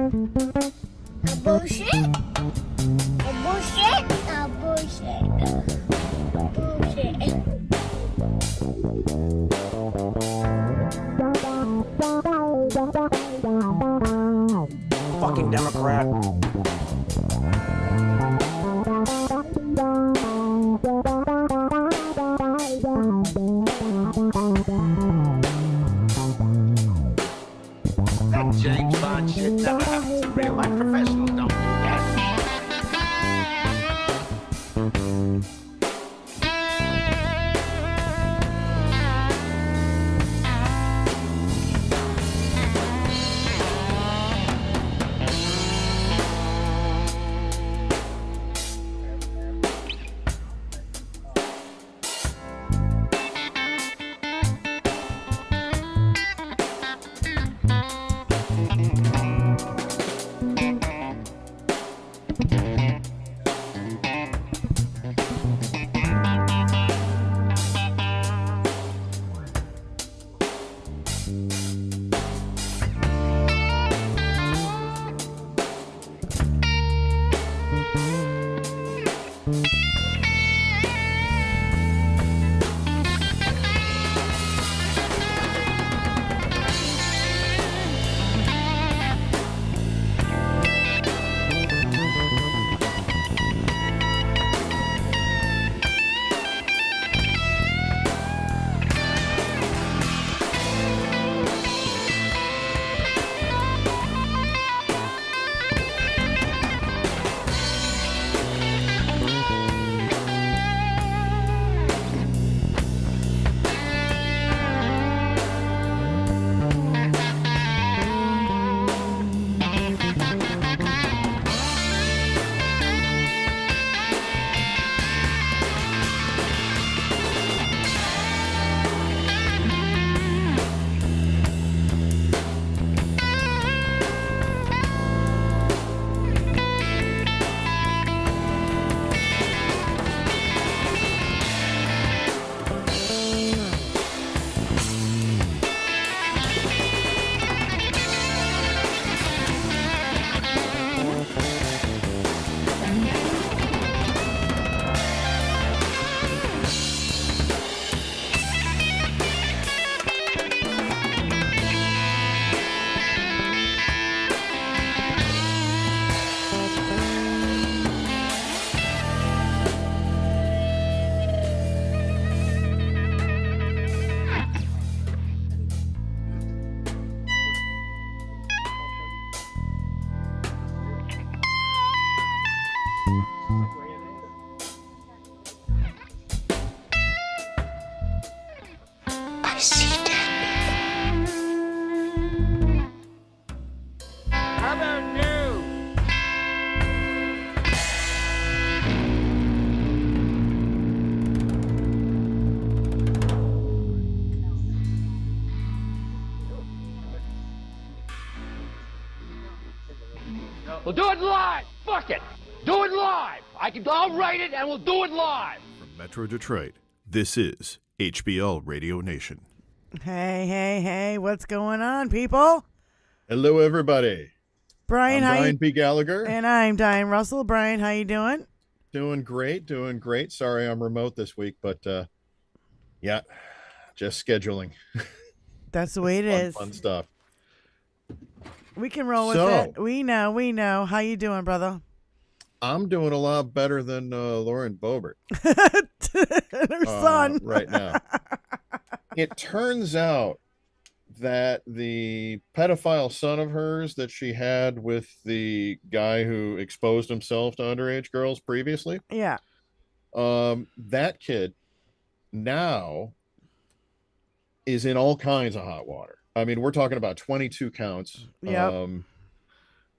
A bullshit? A bullshit? A bullshit. Bullshit. Fucking Democrat. That James Bond shit never happens in real life. Professionals don't do that. I see dead. How about you? We'll do it live. Fuck it. Do it live. I'll write it and we'll do it live. From Metro Detroit, this is HBL Radio Nation. Hey, what's going on, people? Hello, everybody. Brian, I'm how Brian you? P. Gallagher. And I'm Diane Russell. Brian, how you doing? Doing great. Sorry I'm remote this week, but yeah, just scheduling. That's the way it is. Fun stuff. We can roll with So- it. We know. How you doing, brother? I'm doing a lot better than Lauren Boebert Her son. right now. It turns out that the pedophile son of hers that she had with the guy who exposed himself to underage girls previously, Yeah. that kid now is in all kinds of hot water. I mean, we're talking about 22 counts. Yep.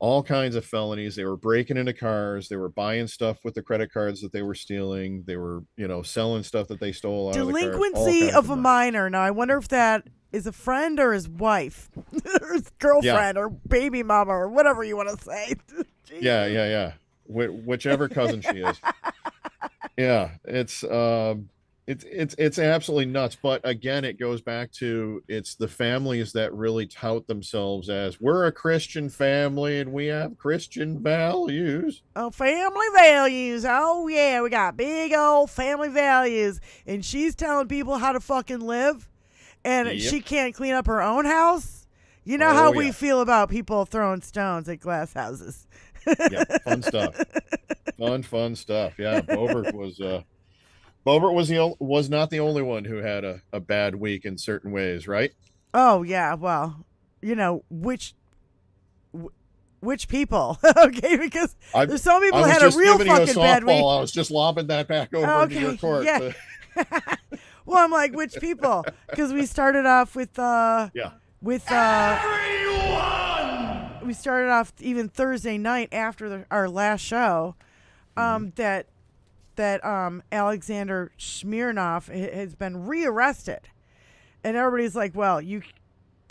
All kinds of felonies. They were breaking into cars. They were buying stuff with the credit cards that they were stealing. They were, selling stuff that they stole out of the cars. Delinquency of a minor. Now, I wonder if that is a friend or his wife, or his girlfriend, or baby mama, or whatever you want to say. Jeez. Yeah. Whichever cousin she is. Yeah, it's It's absolutely nuts. But again, it goes back to it's the families that really tout themselves as we're a Christian family and we have Christian values. Oh, family values. Oh, yeah, we got big old family values. And she's telling people how to fucking live, and Yep. she can't clean up her own house. You know Oh, how we yeah. feel about people throwing stones at glass houses. Yeah, fun stuff. Fun stuff. Yeah, Bobert was not the only one who had a bad week in certain ways, right? Oh, yeah, well, which people, okay? Because there's some people that had a real fucking bad week. I was just lobbing that back over to your court. Yeah. Well, I'm like, which people? Because we started off with Yeah. we started off even Thursday night after our last show, that Alexander Smirnov has been rearrested, and everybody's like, well, the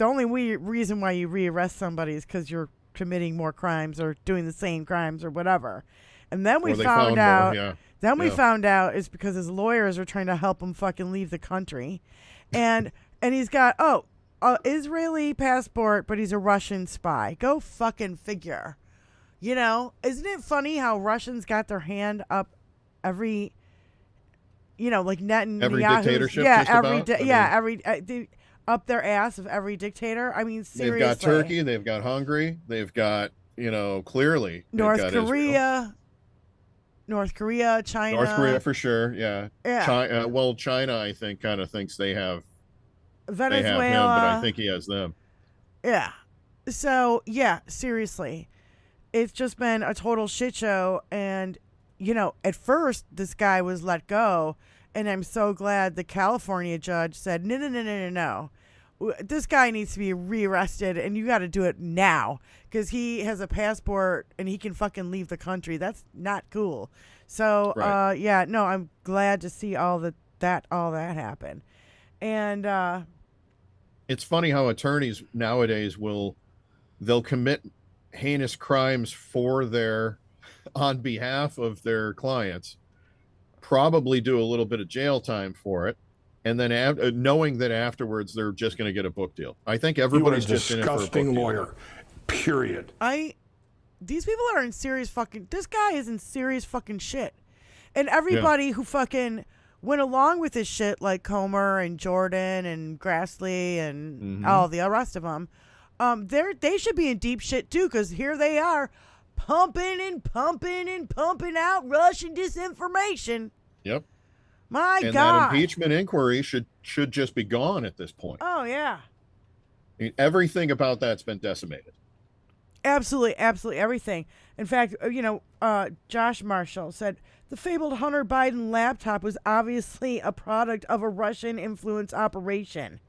only reason why you rearrest somebody is because you're committing more crimes or doing the same crimes or whatever, and then we found out. More, yeah. Then we found out it's because his lawyers are trying to help him fucking leave the country, and he's got Israeli passport, but he's a Russian spy. Go fucking figure. Isn't it funny how Russians got their hand up every, like Netanyahu. Every dictatorship. Yeah, just up their ass of every dictator. I mean, seriously. They've got Turkey. They've got Hungary. They've got clearly North got Korea. North Korea, China. North Korea for sure. Yeah. Yeah. China, I think, kind of thinks they have. Venezuela. They have him, but I think he has them. Yeah. So, yeah, seriously. It's just been a total shit show. And, at first, this guy was let go. And I'm so glad the California judge said, no. This guy needs to be rearrested, and you got to do it now. Because he has a passport, and he can fucking leave the country. That's not cool. So, right. I'm glad to see all that happen. And, it's funny how attorneys nowadays they'll commit heinous crimes on behalf of their clients, probably do a little bit of jail time for it, and then knowing that afterwards they're just going to get a book deal. I think everybody's just in it for a book deal. Disgusting lawyer. Period. These people are in serious fucking. This guy is in serious fucking shit, and everybody who fucking went along with this shit, like Comer and Jordan and Grassley and all the rest of them, they should be in deep shit too, because here they are, pumping out Russian disinformation. Yep. My and God. That impeachment inquiry should just be gone at this point. Oh yeah. I mean, everything about that's been decimated. Absolutely everything. In fact, Josh Marshall said the fabled Hunter Biden laptop was obviously a product of a Russian influence operation.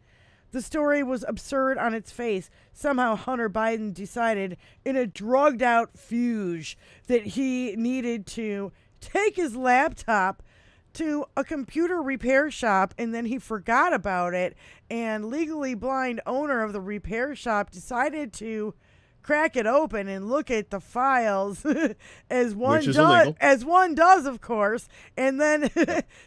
The story was absurd on its face. Somehow Hunter Biden decided in a drugged out fugue that he needed to take his laptop to a computer repair shop, and then he forgot about it, and legally blind owner of the repair shop decided to crack it open and look at the files as one does, of course, and then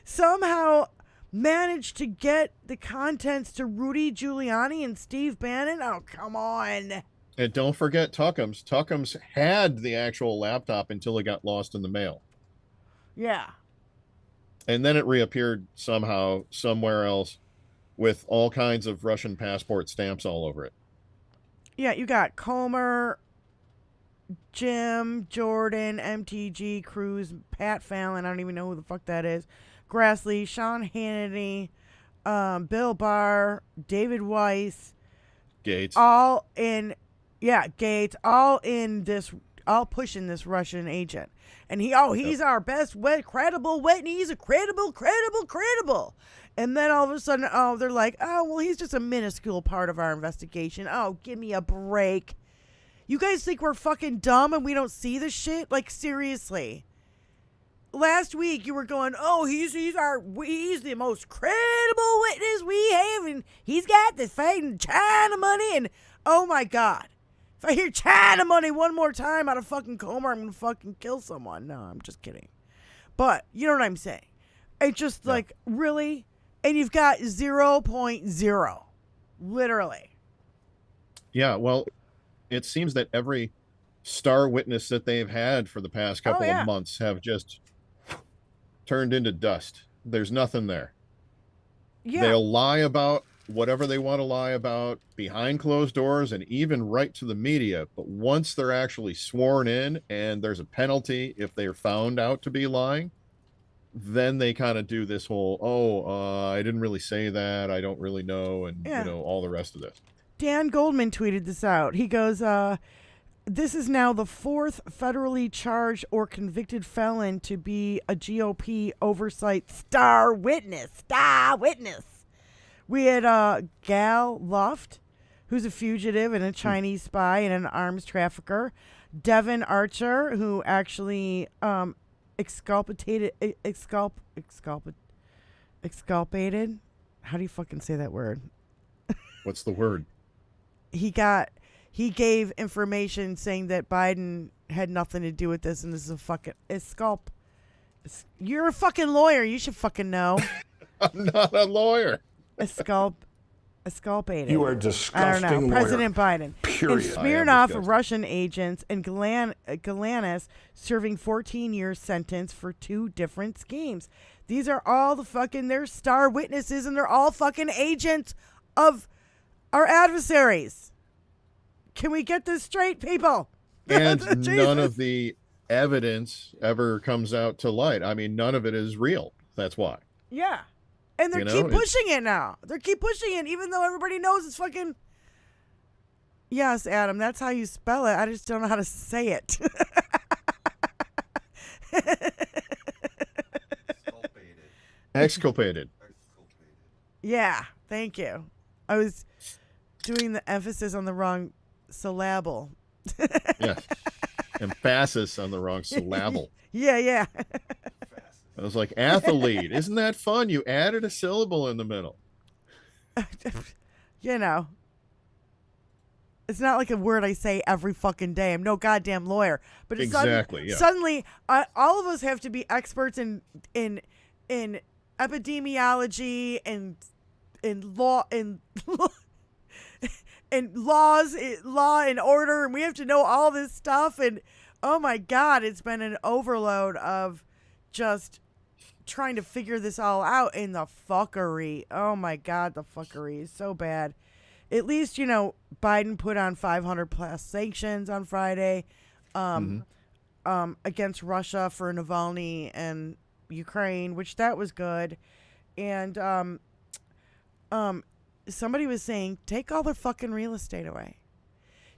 somehow managed to get the contents to Rudy Giuliani and Steve Bannon. Oh, come on. And don't forget Tuckums. Tuckums had the actual laptop until it got lost in the mail. Yeah. And then it reappeared somehow somewhere else with all kinds of Russian passport stamps all over it. Yeah, you got Comer, Jim, Jordan, MTG, Cruz, Pat Fallon, I don't even know who the fuck that is, Grassley, Sean Hannity, Bill Barr, David Weiss. Gates. Gates, all pushing this Russian agent. And he's our best credible witness. He's a credible. And then all of a sudden, they're like, well, he's just a minuscule part of our investigation. Oh, give me a break. You guys think we're fucking dumb and we don't see this shit? Like, seriously. Last week you were going, he's the most credible witness we have, and he's got this fucking China money, and oh my God. If I hear China money one more time out of fucking Comer, I'm gonna fucking kill someone. No, I'm just kidding. But you know what I'm saying. It's just like, really? And you've got 0.0. Literally. Yeah, well, it seems that every star witness that they've had for the past couple of months have just turned into dust. There's nothing there. Yeah. They'll lie about whatever they want to lie about behind closed doors and even right to the media. But once they're actually sworn in and there's a penalty if they're found out to be lying, then they kind of do this whole, I didn't really say that. I don't really know. And, all the rest of this. Dan Goldman tweeted this out. He goes, this is now the fourth federally charged or convicted felon to be a GOP oversight star witness. We had Gal Luft, who's a fugitive and a Chinese spy and an arms trafficker. Devin Archer, who actually exculpated. How do you fucking say that word? What's the word? He gave information saying that Biden had nothing to do with this, and this is a fucking You're a fucking lawyer. You should fucking know. I'm not a lawyer. Exculpated. You are a disgusting I don't know. lawyer. President Biden. Period. And Smirnoff, Russian agents, and Galanis serving 14-year sentence for 2 different schemes. These are all they're star witnesses, and they're all fucking agents of our adversaries. Can we get this straight, people? And none of the evidence ever comes out to light. I mean, none of it is real. That's why. Yeah. And they keep pushing it now. They keep pushing it, even though everybody knows it's fucking... Yes, Adam, that's how you spell it. I just don't know how to say it. Exculpated. Yeah, thank you. I was doing the emphasis on the wrong syllable. Yes. Emphasis on the wrong syllable. Yeah. I was like, athlete. Isn't that fun? You added a syllable in the middle. It's not like a word I say every fucking day. I'm no goddamn lawyer. But it's exactly, suddenly all of us have to be experts in epidemiology and in law and law and order, and we have to know all this stuff. And oh my God, it's been an overload of just trying to figure this all out, in the fuckery. Oh my God, the fuckery is so bad. At least, Biden put on 500 plus sanctions on Friday against Russia for Navalny and Ukraine, which that was good. And somebody was saying, take all their fucking real estate away.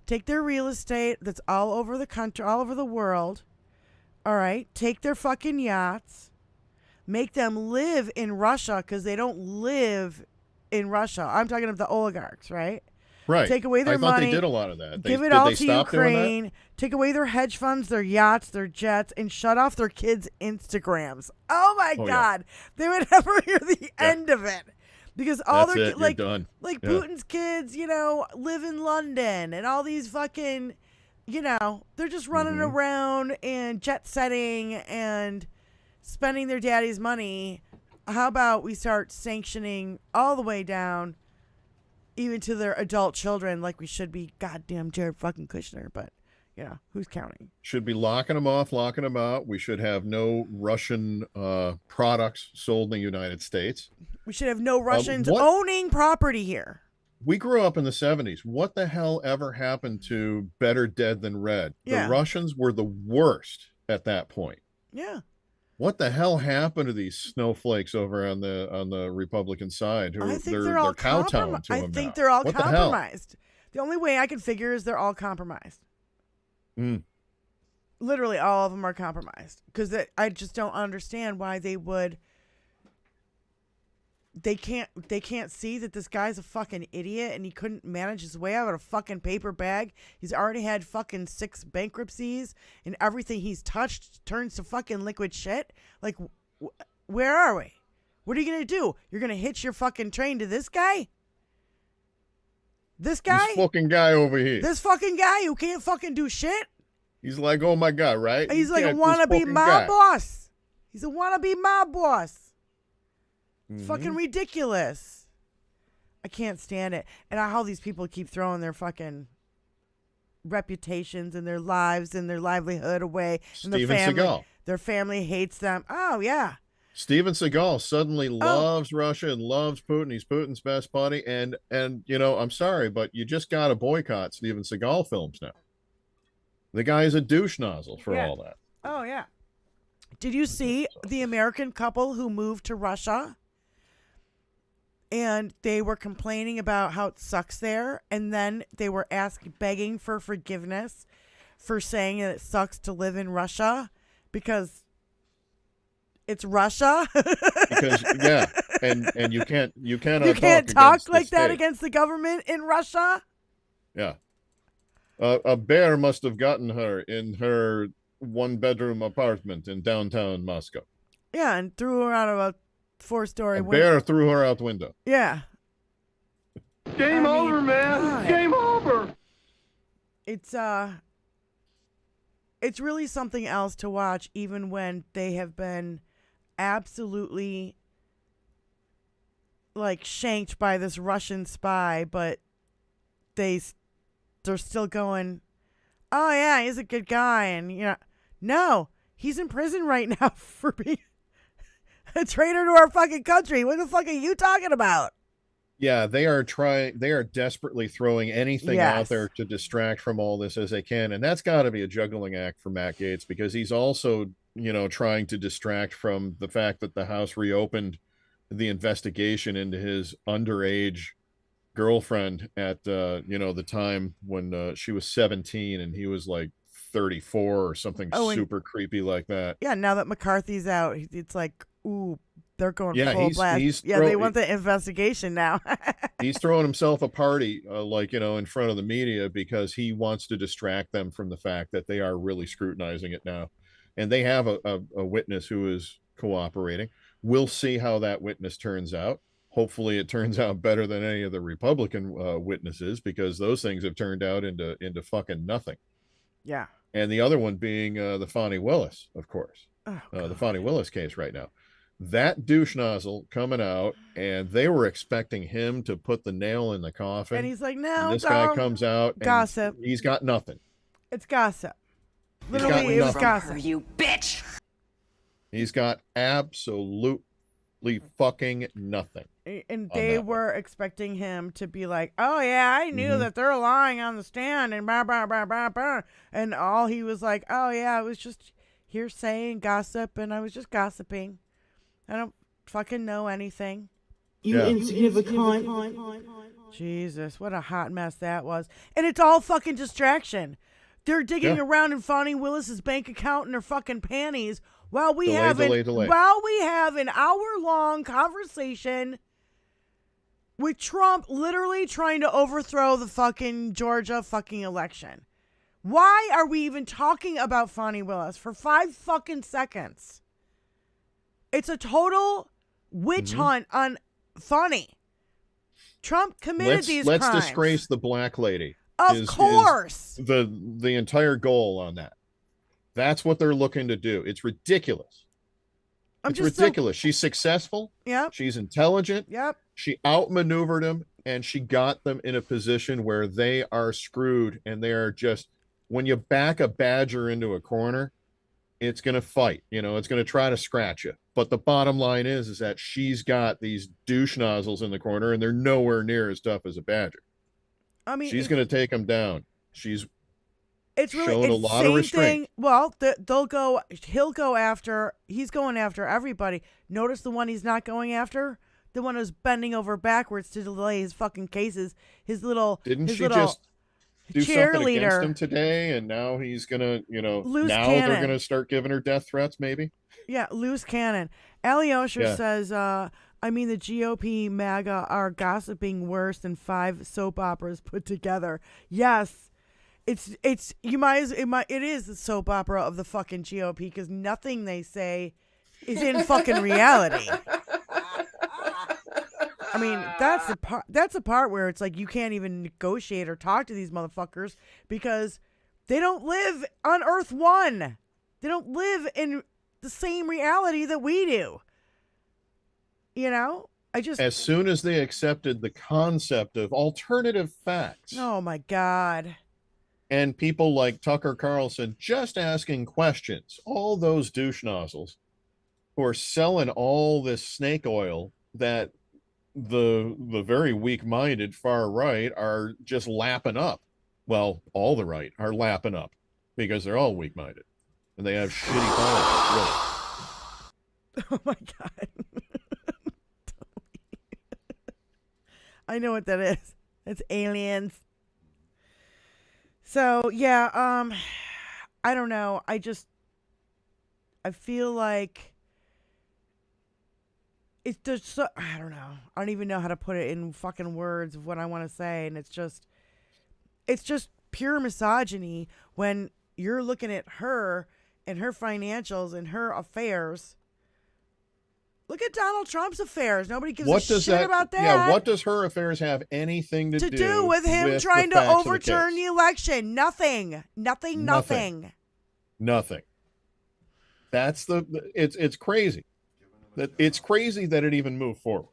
Take their real estate that's all over the country, all over the world. All right. Take their fucking yachts. Make them live in Russia, because they don't live in Russia. I'm talking of the oligarchs, right? Right. Take away their I thought money. they did a lot of that. Give it all to Ukraine. Take away their hedge funds, their yachts, their jets, and shut off their kids' Instagrams. Oh my God. Yeah. They would never hear the end of it. Because all their kids, like Putin's kids, live in London, and all these fucking, they're just running around and jet setting and spending their daddy's money. How about we start sanctioning all the way down, even to their adult children, like we should be goddamn Jared fucking Kushner, but who's counting? Should be locking them off, locking them out. We should have no Russian products sold in the United States. We should have no Russians owning property here. We grew up in the 70s. What the hell ever happened to Better Dead Than Red? Yeah. The Russians were the worst at that point. Yeah. What the hell happened to these snowflakes over on the Republican side? I think they're all compromised. I think they're all compromised. The only way I can figure is they're all compromised. Literally all of them are compromised, because I just don't understand why they would. They can't see that this guy's a fucking idiot, and he couldn't manage his way out of a fucking paper bag. He's already had fucking 6 bankruptcies, and everything he's touched turns to fucking liquid shit. Like, where are we? What are you gonna do? You're gonna hitch your fucking train to this guy? This guy? This fucking guy over here. This fucking guy who can't fucking do shit? He's like, oh my God, right? He's like a wannabe mob boss. He's a wannabe mob boss. It's fucking ridiculous. I can't stand it. And how these people keep throwing their fucking reputations and their lives and their livelihood away. And Steven Seagal. Their family hates them. Oh, yeah. Steven Seagal suddenly loves Russia and loves Putin. He's Putin's best buddy. And I'm sorry, but you just got to boycott Steven Seagal films now. The guy is a douche nozzle for all that. Oh, yeah. Did you see the American couple who moved to Russia? And they were complaining about how it sucks there. And then they were begging for forgiveness for saying that it sucks to live in Russia because it's Russia. Because and you can't talk like that against the government in Russia. Yeah, a bear must have gotten her in her 1-bedroom apartment in downtown Moscow. Yeah, and threw her out of a 4-story window. Bear threw her out the window. Yeah. Game over, man. God. Game over. It's really something else to watch, even when they have been absolutely like shanked by this Russian spy, but they're still going, oh yeah, he's a good guy, and no, he's in prison right now for being a traitor to our fucking country. What the fuck are you talking about? Yeah, they are desperately throwing anything out there to distract from all this as they can. And that's got to be a juggling act for Matt Gaetz, because he's also, trying to distract from the fact that the House reopened the investigation into his underage girlfriend at, the time when she was 17 and he was like 34 or something super creepy like that. Yeah, now that McCarthy's out, it's like, ooh, they're going full blast. They want the investigation now. He's throwing himself a party, in front of the media, because he wants to distract them from the fact that they are really scrutinizing it now. And they have a witness who is cooperating. We'll see how that witness turns out. Hopefully it turns out better than any of the Republican witnesses, because those things have turned out into fucking nothing. Yeah. And the other one being the Fonnie Willis, of course. Oh, the Fonnie Willis case right now. That douche nozzle coming out, and they were expecting him to put the nail in the coffin. And he's like, no, this guy comes out. Gossip. He's got nothing. It's gossip. Literally, it was gossip. Her, you bitch. He's got absolutely fucking nothing. And they were expecting him to be like, oh, yeah, I knew that they're lying on the stand and blah, blah, blah, blah, blah. And all he was like, oh, yeah, it was just hearsay and gossip, and I was just gossiping. I don't fucking know anything. You insignificant. Jesus, what a hot mess that was. And it's all fucking distraction. They're digging around in Fonnie Willis's bank account in their fucking panties while we have an hour-long conversation with Trump literally trying to overthrow the fucking Georgia fucking election. Why are we even talking about Fonnie Willis for 5 fucking seconds? It's a total witch hunt on Fonnie. Trump committed these crimes. Let's disgrace the black lady. Of course. Is the entire goal on that. That's what they're looking to do. It's ridiculous. It's ridiculous. She's successful. Yep. She's intelligent. Yep. She outmaneuvered him, and she got them in a position where they are screwed, and they are just, when you back a badger into a corner, it's going to fight. It's going to try to scratch you. But the bottom line is that she's got these douche nozzles in the corner, and they're nowhere near as tough as a badger. I mean, she's going to take them down. He's going after everybody. Notice the one he's not going after? The one who's bending over backwards to delay his fucking cases. Didn't she just do something against him today? And now he's going to, they're going to start giving her death threats, maybe? Yeah, loose cannon. Alyosha says, the GOP MAGA are gossiping worse than 5 soap operas put together. Yes. It is the soap opera of the fucking GOP, because nothing they say is in fucking reality. I mean, that's the part where it's like you can't even negotiate or talk to these motherfuckers because they don't live on Earth 1. They don't live in the same reality that we do. You know, I just. As soon as they accepted the concept of alternative facts, Oh my God. and people like Tucker Carlson just asking questions, all those douche nozzles who are selling all this snake oil that the very weak-minded far right are just lapping up. Well, all the right are lapping up because they're all weak-minded and they have shitty politics, really. Oh my God. I know what that is. It's aliens. So yeah, I don't know. I feel like it's just so, I don't know. I don't even know how to put it in fucking words of what I want to say, and it's just pure misogyny when you're looking at her and her financials and her affairs. Look at Donald Trump's affairs. Nobody gives a shit about that. Yeah, what does her affairs have anything to do with him trying to overturn the election? Nothing. Nothing. That's it's crazy. It's crazy that it even moved forward.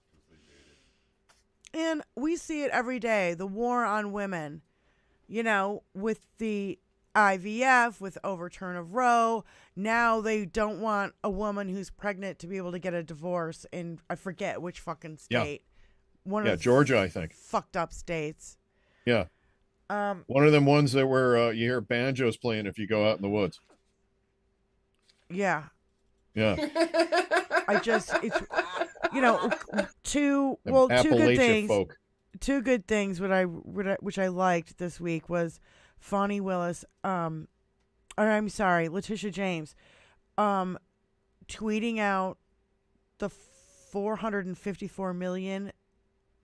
And we see it every day, the war on women. You know, with the IVF, with overturn of Roe. Now they don't want a woman who's pregnant to be able to get a divorce in, I forget which fucking state. Yeah, Georgia, I think. Fucked up states. Yeah. One of them ones that where you hear banjos playing if you go out in the woods. Yeah. Yeah. It's, you know, two good things. Folk. Two good things which I liked this week was Fonnie Willis, Letitia James, tweeting out the $454 million,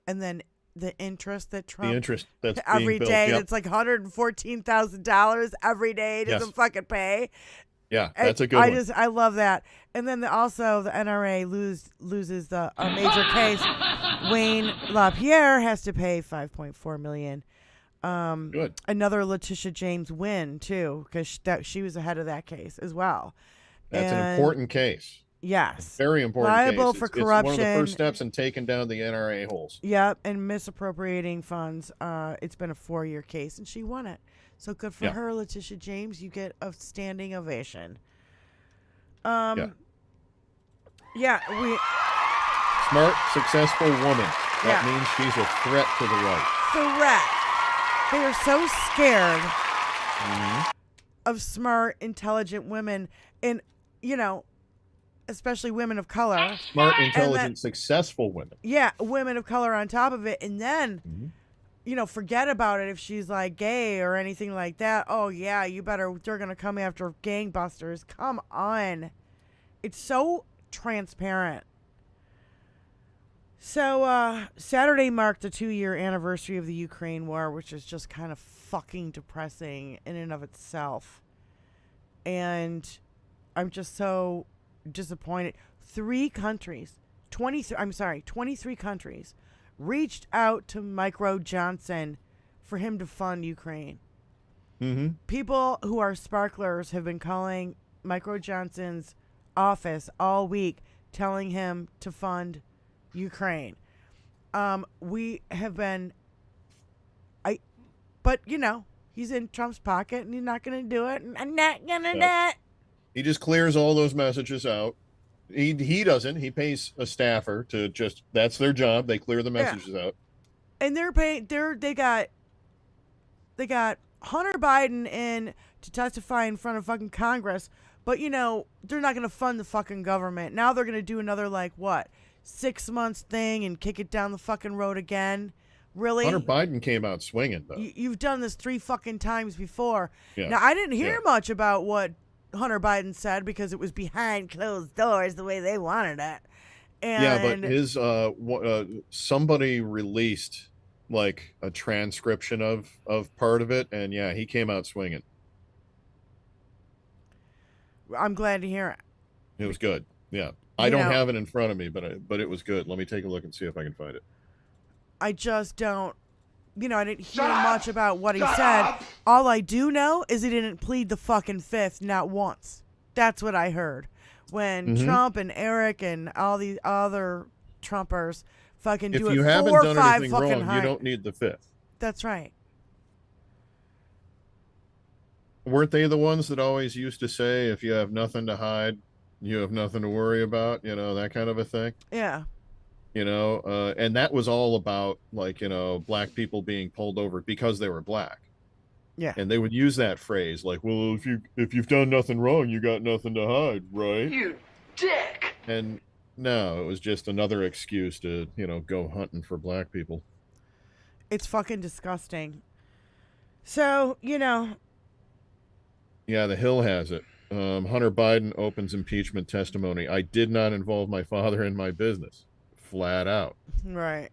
and then the interest that Trump that's every being day. built. Yep. It's like $114,000 every day doesn't fucking pay. Yeah, that's a good one. I love that. And then also the NRA loses the major case. Wayne LaPierre has to pay $5.4 million. Good. Another Letitia James win too, because she was ahead of that case as well. That's an important case. Yes, Very important. Liable case. for It's corruption. one of the first steps in taking down the NRA holes. Yep, and misappropriating funds. It's been a 4-year case, and she won it. So good for her, Letitia James. You get a standing ovation. Yeah, we smart, successful woman. That means she's a threat to the right. Threat. They are so scared of smart, intelligent women, and especially women of color. Smart, intelligent, successful women. Yeah, women of color on top of it, and then. Forget about it if she's like gay or anything like that. Oh yeah, they're gonna come after gangbusters. Come on. It's so transparent. So Saturday marked the 2-year anniversary of the Ukraine war, which is just kind of fucking depressing in and of itself. And I'm just so disappointed. 23 countries reached out to Mike Johnson for him to fund Ukraine. Mm-hmm. People who are sparklers have been calling Mike Johnson's office all week, telling him to fund Ukraine. We have been, but he's in Trump's pocket and he's not going to do it. And I'm not going to do it. He just clears all those messages out. He doesn't. He pays a staffer to that's their job. They clear the messages out. And they're paying. They got Hunter Biden in to testify in front of fucking Congress, but they're not going to fund the fucking government. Now they're going to do another 6 months thing and kick it down the fucking road again. Really? Hunter Biden came out swinging though. You've done this 3 fucking times before. Yeah. Now I didn't hear much about what Hunter Biden said because it was behind closed doors the way they wanted it. And but his somebody released a transcription of part of it, and he came out swinging. I'm glad to hear it. It was good. Yeah. I don't have it in front of me, but it was good. Let me take a look and see if I can find it. I just don't I didn't hear much about what he said. All I do know is he didn't plead the fucking fifth, not once. That's what I heard. When Trump and Eric and all these other Trumpers fucking If do you it haven't 4 or done 5 anything fucking wrong, you high. don't need the fifth. That's right. Weren't they the ones that always used to say, if you have nothing to hide, you have nothing to worry about, that kind of a thing? Yeah. And that was all about, like, black people being pulled over because they were black. Yeah. And they would use that phrase, like, well, if you've done nothing wrong, you got nothing to hide, right? You dick! And no, it was just another excuse to, go hunting for black people. It's fucking disgusting. So, Yeah, the Hill has it. Hunter Biden opens impeachment testimony. I did not involve my father in my business. Flat out. right.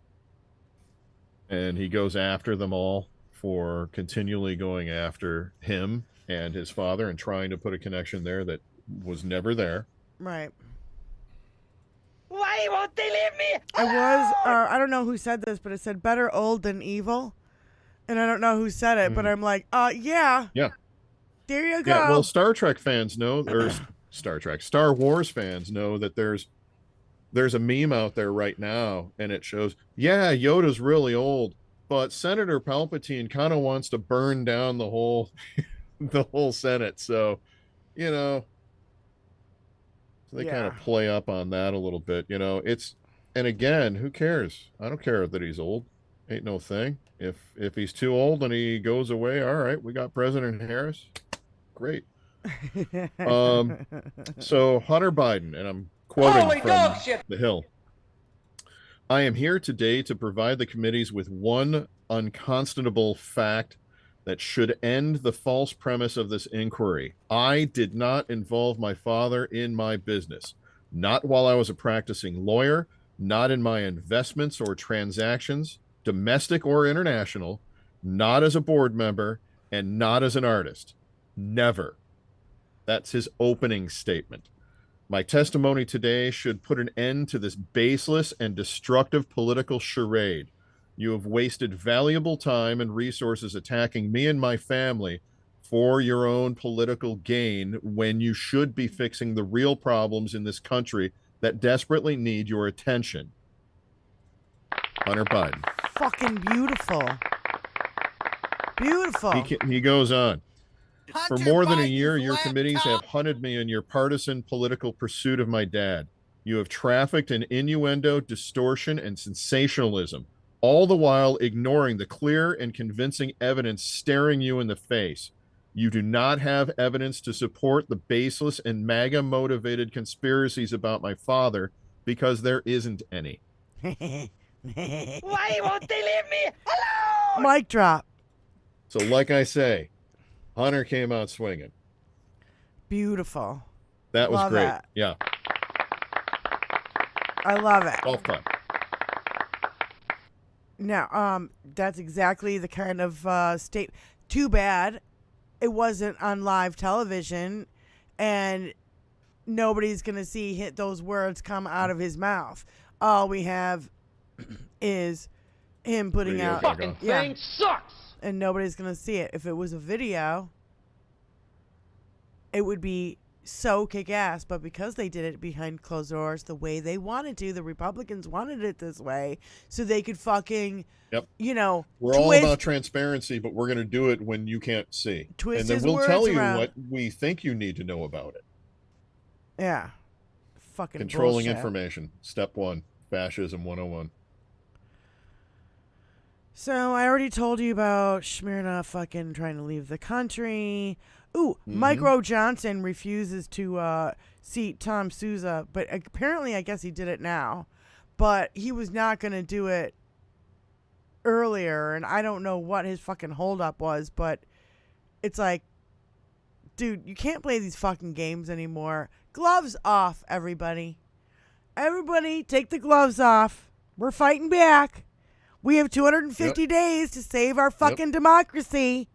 And he goes after them all for continually going after him and his father and trying to put a connection there that was never there. Right. Why won't they leave me? I don't know who said this, but it said better old than evil. And I don't know who said it, but I'm like, yeah. Yeah. There you go. Yeah, well, Star Trek fans know, or Star Wars fans know that there's a meme out there right now, and it shows, yeah, Yoda's really old, but Senator Palpatine kind of wants to burn down the whole Senate. So, they kind of play up on that a little bit. And again, who cares? I don't care that he's old. Ain't no thing. If he's too old and he goes away, all right, we got President Harris. Great. So Hunter Biden, and I'm quoting from The Hill. I am here today to provide the committees with one unconscionable fact that should end the false premise of this inquiry. I did not involve my father in my business, not while I was a practicing lawyer, not in my investments or transactions, domestic or international, not as a board member, and not as an artist. Never. That's his opening statement. My testimony today should put an end to this baseless and destructive political charade. You have wasted valuable time and resources attacking me and my family for your own political gain when you should be fixing the real problems in this country that desperately need your attention. Hunter Biden. Fucking beautiful. Beautiful. He goes on. For more than a year, your committees have hunted me in your partisan political pursuit of my dad. You have trafficked in innuendo, distortion, and sensationalism, all the while ignoring the clear and convincing evidence staring you in the face. You do not have evidence to support the baseless and MAGA-motivated conspiracies about my father because there isn't any. Why won't they leave me alone? Mic drop. So like I say, Hunter came out swinging. Beautiful. That was Love great. that. Yeah. I love it. Golf clap. Now, that's exactly the kind of state. Too bad it wasn't on live television, and nobody's gonna see those words come out of his mouth. All we have is him putting Radio out. Fucking thing sucks! And nobody's gonna see it. If it was a video, it would be so kick-ass, but because they did it behind closed doors the way they wanted to, the Republicans wanted it this way, so they could fucking, Yep. twist We're all about transparency, but we're going to do it when you can't see. Twist and then his we'll tell words you around. what we think you need to know about it. Yeah. Fucking Controlling bullshit. information. Step 1. Fascism 101. So I already told you about Smirnoff fucking trying to leave the country. Ooh, Micro Johnson refuses to seat Tom Souza, but apparently I guess he did it now. But he was not going to do it earlier, and I don't know what his fucking holdup was, but it's like, dude, you can't play these fucking games anymore. Gloves off, everybody. Everybody, take the gloves off. We're fighting back. We have 250 days to save our fucking democracy.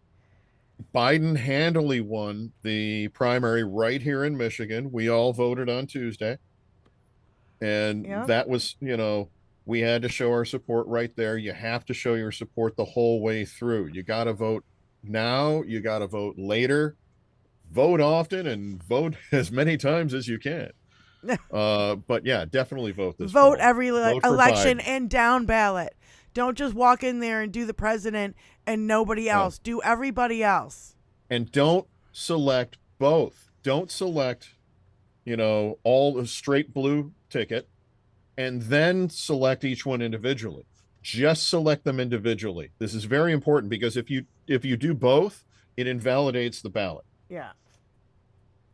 Biden handily won the primary right here in Michigan. We all voted on Tuesday. And that was, we had to show our support right there. You have to show your support the whole way through. You got to vote now. You got to vote later. Vote often and vote as many times as you can. But yeah, definitely vote this. Vote fall. every Vote for election Biden. and down ballot. Don't just walk in there and do the president and nobody else. Do everybody else. And don't select both. Don't select, all the straight blue ticket and then select each one individually. Just select them individually. This is very important because if you do both, it invalidates the ballot. Yeah.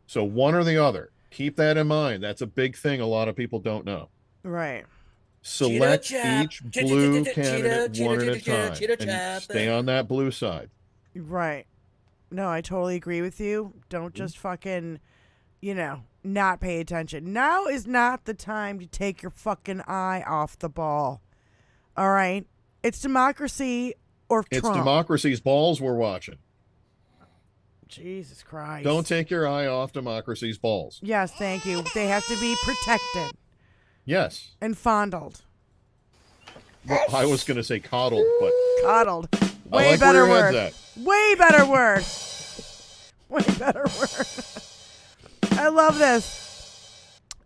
So one or the other. Keep that in mind. That's a big thing a lot of people don't know. Right. Select each blue candidate one at a time and stay on that blue side. Right. No, I totally agree with you. Don't just fucking, not pay attention. Now is not the time to take your fucking eye off the ball. All right? It's democracy or Trump. It's democracy's balls we're watching. Jesus Christ. Don't take your eye off democracy's balls. Yes, thank you. They have to be protected. Yes. And fondled. Well, I was going to say coddled, but... Coddled. I Way like better where your word. head's at. Way better word. Way better word. I love this.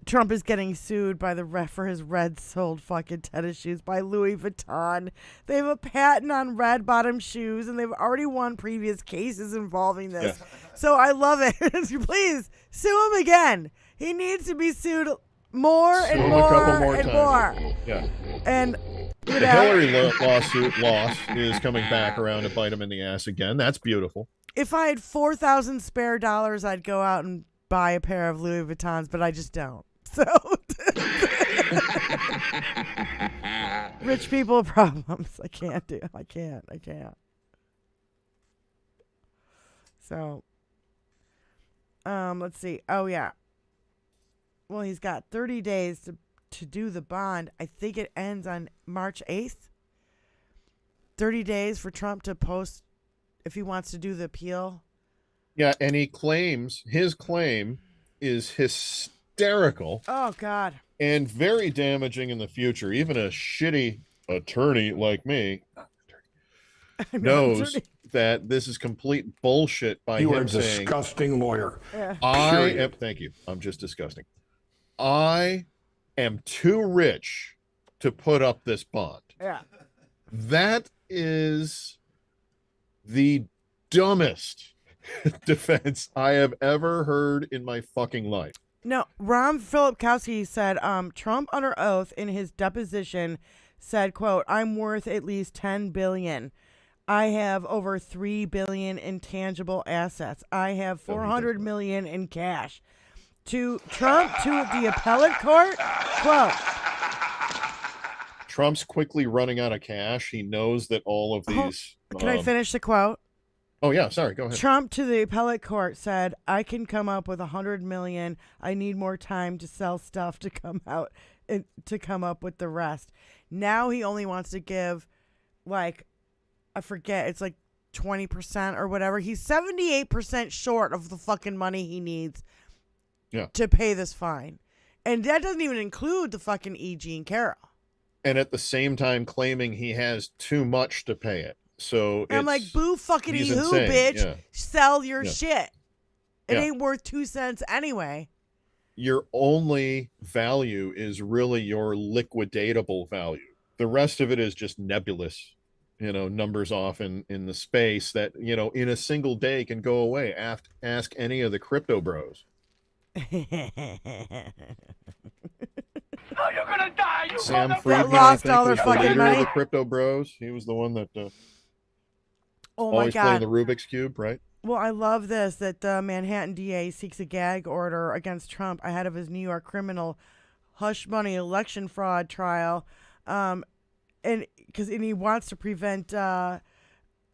Trump is getting sued by the ref for his red-soled fucking tennis shoes by Louis Vuitton. They have a patent on red bottom shoes, and they've already won previous cases involving this. Yeah. So I love it. Please, sue him again. He needs to be sued more and Sue him more, a couple more and times. more. Yeah. And The Hillary lawsuit is coming back around to bite him in the ass again. That's beautiful. If I had 4,000 spare dollars, I'd go out and buy a pair of Louis Vuittons, but I just don't. So, rich people problems. I can't. So, let's see. Oh yeah. Well, he's got 30 days to do the bond. I think it ends on March 8th. 30 days for Trump to post if he wants to do the appeal. Yeah, and his claim is hysterical. Oh God. And very damaging in the future. Even a shitty attorney like me knows that this is complete bullshit by You are him a saying, disgusting lawyer. thank you. I'm just disgusting. I am too rich to put up this bond. Yeah. That is the dumbest defense I have ever heard in my fucking life. No, Ron Filipkowski said Trump under oath in his deposition said, quote, "I'm worth at least $10 billion. I have over $3 billion in tangible assets. I have $400 million in cash." To Trump, to the appellate court, quote, Trump's quickly running out of cash. He knows that all of these... Can I finish the quote? Oh, yeah. Sorry. Go ahead. Trump to the appellate court said, "I can come up with $100 million. I need more time to sell stuff to come out and to come up with the rest." Now he only wants to give, like, I forget, it's like 20% or whatever. He's 78% short of the fucking money he needs to pay this fine. And that doesn't even include the fucking E. Jean Carroll. And at the same time claiming he has too much to pay it. So I'm like, boo fucking he's who, insane. bitch. Yeah. Sell your shit. It Yeah. ain't worth 2 cents anyway. Your only value is really your liquidatable value. The rest of it is just nebulous, numbers off in the space that, in a single day can go away. Ask any of the crypto bros. Oh, you're gonna die, you Sam motherfucker! Friedman, lost I think, all their was the fucking leader money. of the crypto bros. He was the one that Oh my always playing God. the Rubik's Cube, right? Well, I love this, that the Manhattan DA seeks a gag order against Trump ahead of his New York criminal hush money election fraud trial. And he wants to prevent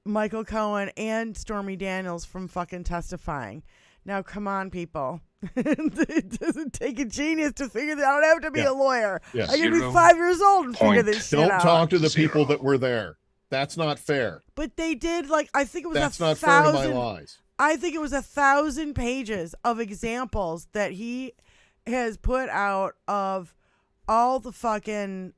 Michael Cohen and Stormy Daniels from fucking testifying. Now, come on, people. It doesn't take a genius to figure that out. I don't have to be a lawyer. Yeah. I can be 5 years old and figure this shit Don't out. talk to the people that were there. That's not fair. But they did, I think it was That's 1,000. not fair to my lies. I think it was 1,000 pages of examples that he has put out of all the fucking,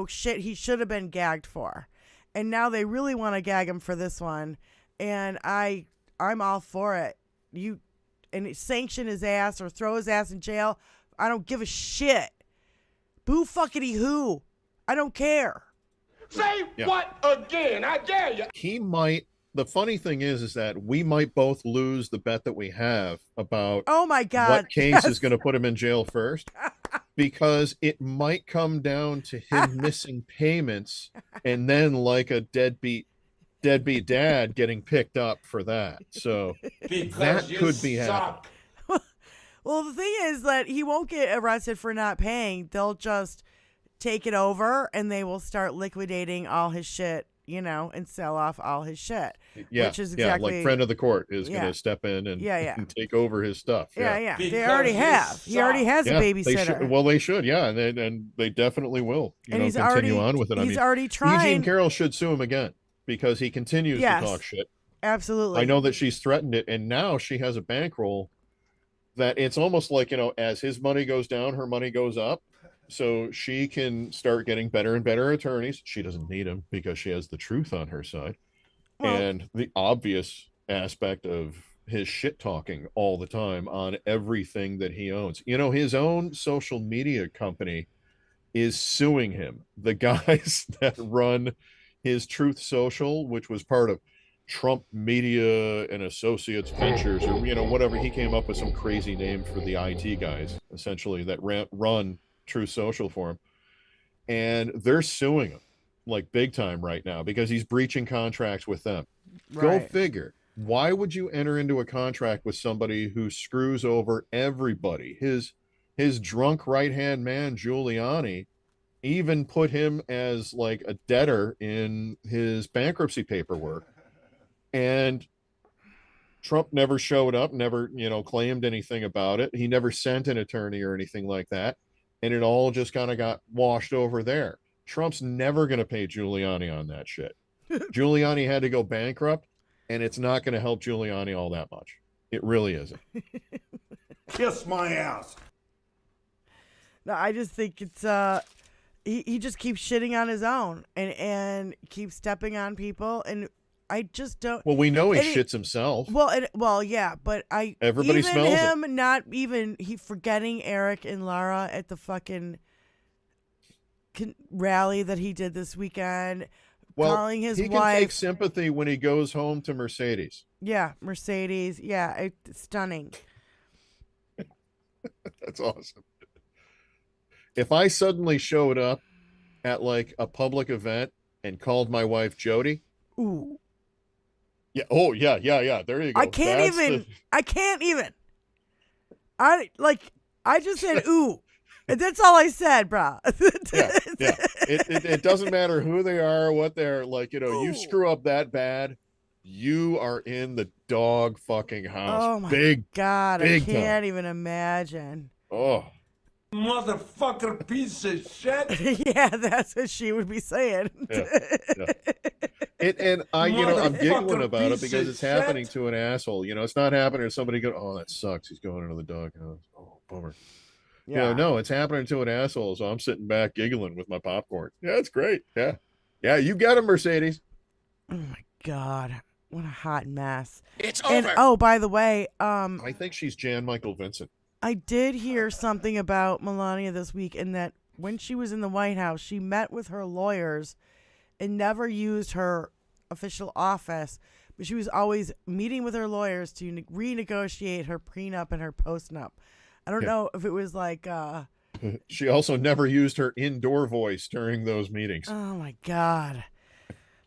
shit he should have been gagged for. And now they really want to gag him for this one. And I'm all for it. and sanction his ass or throw his ass in jail. I don't give a shit. Boo fuckity who. I don't care. Say what again? I dare you. He might. The funny thing is that we might both lose the bet that we have about Oh my God. what case yes. is going to put him in jail first, because it might come down to him missing payments and then like a deadbeat dad getting picked up for that. So that could be happening. Well, the thing is that he won't get arrested for not paying. They'll just take it over and they will start liquidating all his shit, you know, and sell off all his shit. Yeah, which is exactly, like friend of the court is Yeah. going to step in and, Yeah. and take over his stuff. Yeah. They already have. He already has a babysitter. Well, they should, yeah, and they definitely will. And he's continue already on with it. He's already trying. Eugene Carroll should sue him again because he continues to talk shit. Absolutely. I know that she's threatened it, and now she has a bankroll that it's almost like, as his money goes down, her money goes up. So she can start getting better and better attorneys. She doesn't need them because she has the truth on her side. Well, and the obvious aspect of his shit talking all the time on everything that he owns. His own social media company is suing him. The guys that run his Truth Social, which was part of Trump Media and Associates Ventures, or whatever, he came up with some crazy name for the IT guys essentially that run Truth Social for him, and they're suing him like big time right now because he's breaching contracts with them. Go figure. Why would you enter into a contract with somebody who screws over everybody? His drunk right hand man Giuliani even put him as like a debtor in his bankruptcy paperwork, and Trump never showed up, never claimed anything about it. He never sent an attorney or anything like that, and it all just kind of got washed over there. Trump's never going to pay Giuliani on that shit. Giuliani had to go bankrupt, and it's not going to help Giuliani all that much. It really isn't. Kiss my ass. No, I just think it's he just keeps shitting on his own and keeps stepping on people, and I just don't. Well, we know he shits himself. Well, yeah, but everybody even smells him it. Not even he forgetting Eric and Lara at the fucking rally that he did this weekend. Well, calling his he wife. can take sympathy when he goes home to Mercedes. Yeah, Mercedes. Yeah, it's stunning. That's awesome. If I suddenly showed up at like a public event and called my wife Jody. Ooh. Yeah. Oh, yeah. There you go. I can't even. I just said ooh. And that's all I said, bro. Yeah. It doesn't matter who they are, what they're like. You screw up that bad, you are in the dog fucking house. Oh my God, I big can't time. even imagine. Oh, Motherfucker piece of shit. Yeah, that's what she would be saying. yeah. I'm giggling about it because it's shit. happening to an asshole. It's not happening to somebody go, oh, that sucks. He's going into the doghouse. Oh, bummer. Yeah. No, it's happening to an asshole. So I'm sitting back giggling with my popcorn. Yeah, it's great. Yeah, you got him, Mercedes. Oh my God, what a hot mess. It's and over. oh, by the way, I think she's Jan Michael Vincent. I did hear something about Melania this week, in that when she was in the White House, she met with her lawyers and never used her official office, but she was always meeting with her lawyers to renegotiate her prenup and her postnup. I don't know if it was like She also never used her indoor voice during those meetings. oh my God,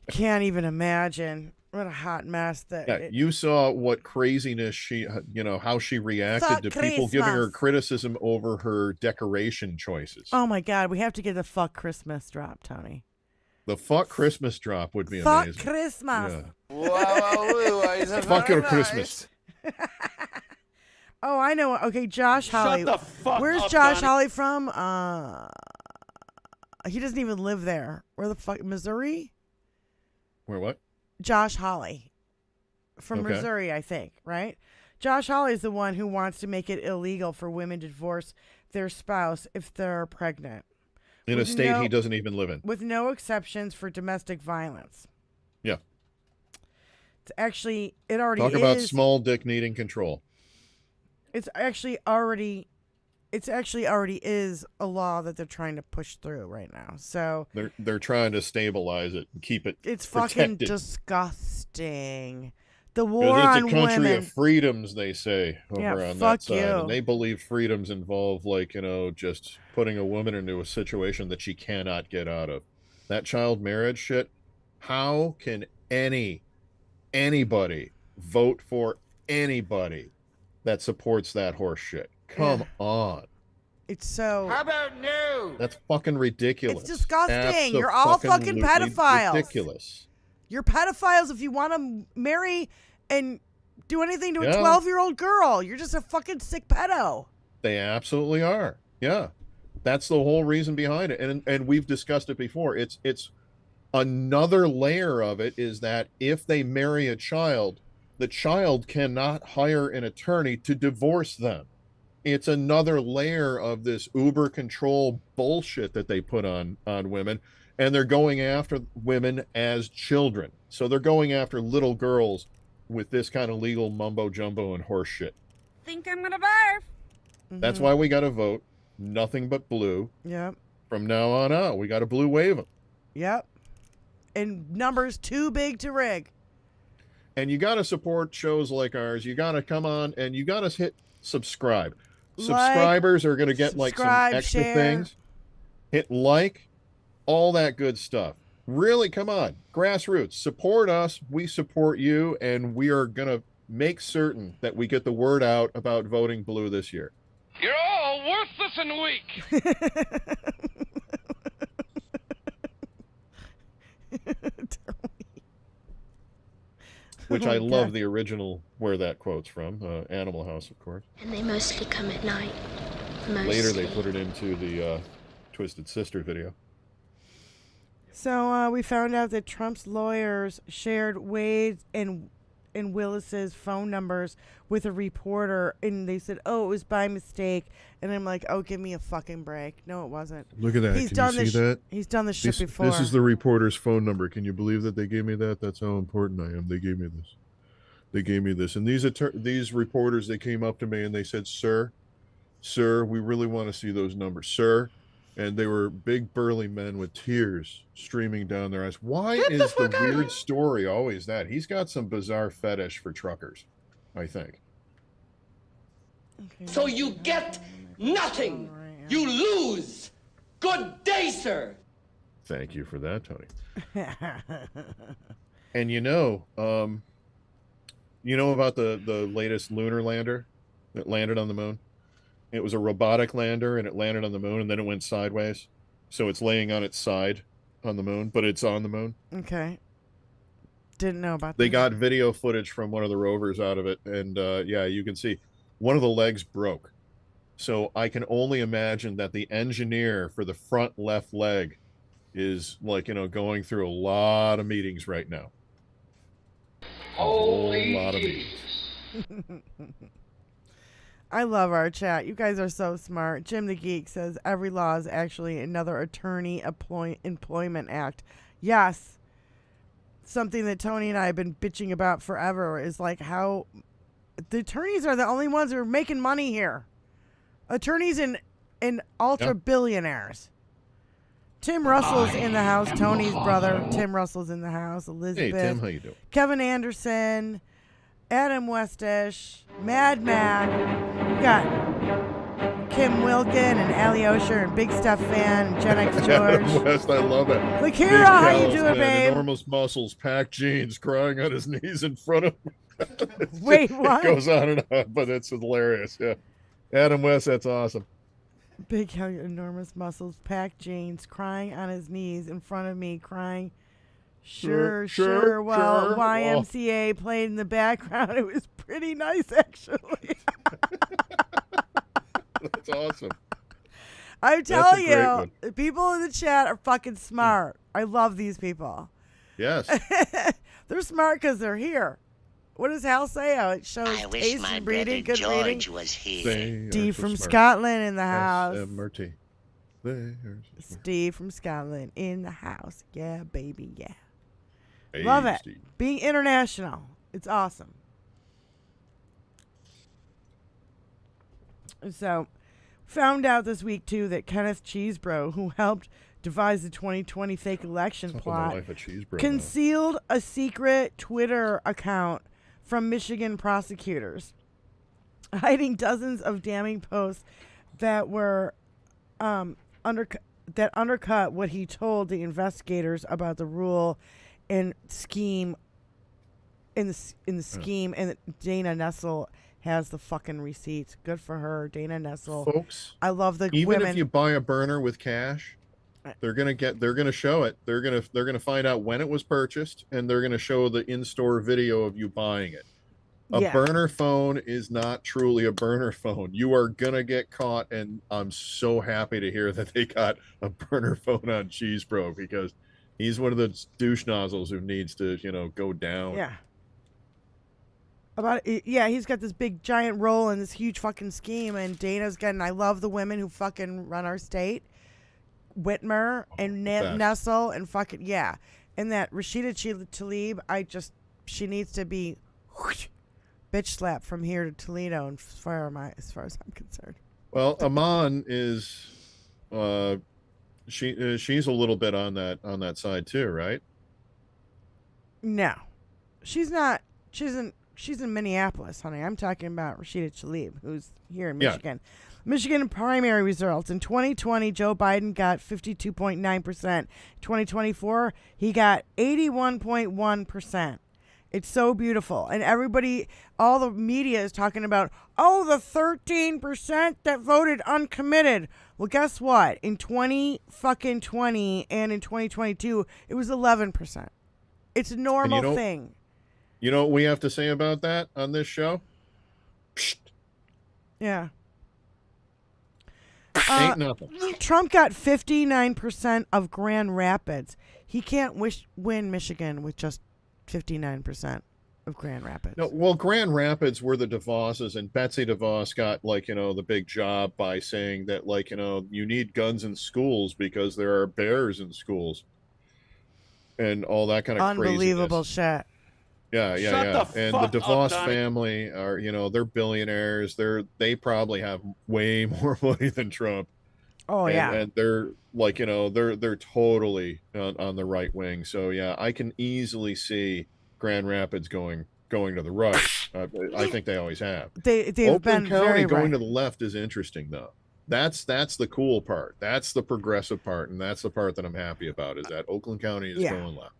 can't even imagine. What a hot mess that. You saw what craziness she, how she reacted to people giving her criticism over her decoration choices. Oh my God, we have to get the fuck Christmas drop, Tony. The fuck Christmas drop would be Fuck amazing. Christmas. Yeah. Fuck your Christmas. Oh, I know. Okay, Josh Hawley. the fuck Where's up, Josh Donnie. Hawley from? He doesn't even live there. Where the fuck? Missouri? Where what? Josh Hawley. From Okay. Missouri, I think, right? Josh Hawley is the one who wants to make it illegal for women to divorce their spouse if they're pregnant. In a With state no- he doesn't even live in. With no exceptions for domestic violence. Yeah. It's actually, it already Talk is. about small dick needing control. It's actually already is a law that they're trying to push through right now. So They're trying to stabilize it and keep it it's protected. fucking disgusting. The Because war it's on a country women. of freedoms, they say, over on that fuck side. you. And they believe freedoms involve, like, just putting a woman into a situation that she cannot get out of. That child marriage shit, how can anybody vote for anybody that supports that horse shit? Come on. It's so. How about no? That's fucking ridiculous. It's disgusting. You're all fucking Abso-fucking-lutely pedophiles. ridiculous. You're pedophiles if you want to marry and do anything to a Yeah. 12-year-old girl. You're just a fucking sick pedo. They absolutely are. Yeah. That's the whole reason behind it. And we've discussed it before. It's another layer of it is that if they marry a child, the child cannot hire an attorney to divorce them. It's another layer of this uber control bullshit that they put on women, and they're going after women as children. So they're going after little girls with this kind of legal mumbo jumbo and horse shit. Think I'm gonna barf. That's why we got to vote nothing but blue. Yep. From now on out, we got to blue wave them. Yep. And numbers too big to rig. And you got to support shows like ours. You got to come on and you got to hit subscribe. Subscribers are going to get like some extra share. things. Hit like, all that good stuff. Really, come on. Grassroots. Support us. We support you. And we are going to make certain that we get the word out about voting blue this year. You're all worthless and weak. Which Oh, I love God. the original where that quote's from. Animal House, of course. And they mostly come at night. Mostly. Later they put it into the Twisted Sister video. So we found out that Trump's lawyers shared Wade's and Willis's phone numbers with a reporter, and they said, "Oh, it was by mistake." And I'm like, "Oh, give me a fucking break." No, it wasn't. Look at that. He's Can done you this. see that? He's done this shit before. This is the reporter's phone number. Can you believe that they gave me that? That's how important I am. They gave me this. They gave me this. And these reporters, they came up to me and they said, sir, we really want to see those numbers, sir. And they were big burly men with tears streaming down their eyes. Why is the weird story always that? He's got some bizarre fetish for truckers, I think. Okay. So you get nothing. You lose. Good day, sir. Thank you for that, Tony. And you know about the latest lunar lander that landed on the moon? It was a robotic lander, and it landed on the moon, and then it went sideways. So it's laying on its side on the moon, but it's on the moon. Okay. Didn't know about that. They got video footage from one of the rovers out of it, and yeah, you can see one of the legs broke. So I can only imagine that the engineer for the front left leg is going through a lot of meetings right now. A whole lot of meetings. I love our chat. You guys are so smart. Jim the Geek says every law is actually another attorney employment act. Yes. Something that Tony and I have been bitching about forever is like how the attorneys are the only ones who are making money here. Attorneys and ultra billionaires. Tim Russell's in the house. Tony's brother. Tim Russell's in the house. Elizabeth. Hey, Tim, how you doing? Kevin Anderson. Adam Westish. Mad Mac. We got Kim Wilkin and Ali Osher and Big Stuff Fan and Gen X George. Adam West, I love it. Lakira, Big how you cows, doing, man, babe? Enormous muscles, packed jeans, crying on his knees in front of him. Wait, what? It goes on and on, but it's hilarious. Yeah, Adam West, that's awesome. Big, enormous muscles, packed jeans, crying on his knees in front of me, crying. Sure. Well, YMCA played in the background. It was pretty nice, actually. That's awesome. I'm telling great you, one. the people in the chat are fucking smart. I love these people. Yes. They're smart because they're here. What does Hal say? Oh, it shows I wish taste my and brother breeding, good George breeding. was here. They Steve are so from smart. Scotland in the house. SMRT. They are so smart. Steve from Scotland in the house. Yeah, baby, yeah. Hey, Love it. Steve. Being international. It's awesome. So, found out this week, too, that Kenneth Cheesebro, who helped devise the 2020 fake election plot, concealed a secret Twitter account from Michigan prosecutors, hiding dozens of damning posts that were that undercut what he told the investigators about the rule and scheme in the scheme. And Dana Nessel has the fucking receipts. Good for her, Dana Nessel. Folks, I love the even women. if you buy a burner with cash, they're gonna show it. They're gonna find out when it was purchased, and they're gonna show the in-store video of you buying it. A burner phone is not truly a burner phone. You are gonna get caught, and I'm so happy to hear that they got a burner phone on Cheesebro, because he's one of the douche nozzles who needs to, go down. Yeah. He's got this big giant role in this huge fucking scheme, and Dana's getting. I love the women who fucking run our state. Whitmer and Nessel and fucking and that Rashida Tlaib. She needs to be bitch slapped from here to Toledo, and as far as I'm concerned. Well, Amon is, she's a little bit on that side too, right? No, she's not. She's in Minneapolis, honey. I'm talking about Rashida Tlaib, who's here in Michigan. Yeah. Michigan primary results. In 2020, Joe Biden got 52.9%. 2024, he got 81.1%. It's so beautiful. And everybody, all the media is talking about, the 13% that voted uncommitted. Well, guess what? In 2020 and in 2022, it was 11%. It's a normal thing. You know what we have to say about that on this show? Psst. Yeah. Ain't nothing. Trump got 59% of Grand Rapids. He can't win Michigan with just 59% of Grand Rapids. No, well, Grand Rapids were the DeVosses, and Betsy DeVos got the big job by saying that you need guns in schools because there are bears in schools and all that kind of unbelievable craziness. Shit. Yeah. And the DeVos family are, they're billionaires. They probably have way more money than Trump. And they're they're totally on the right wing. So I can easily see Grand Rapids going to the right. I think they always have. They've Oakland been County very going right. to the left is interesting though. That's the cool part. That's the progressive part, and that's the part that I'm happy about. Is that Oakland County is going left.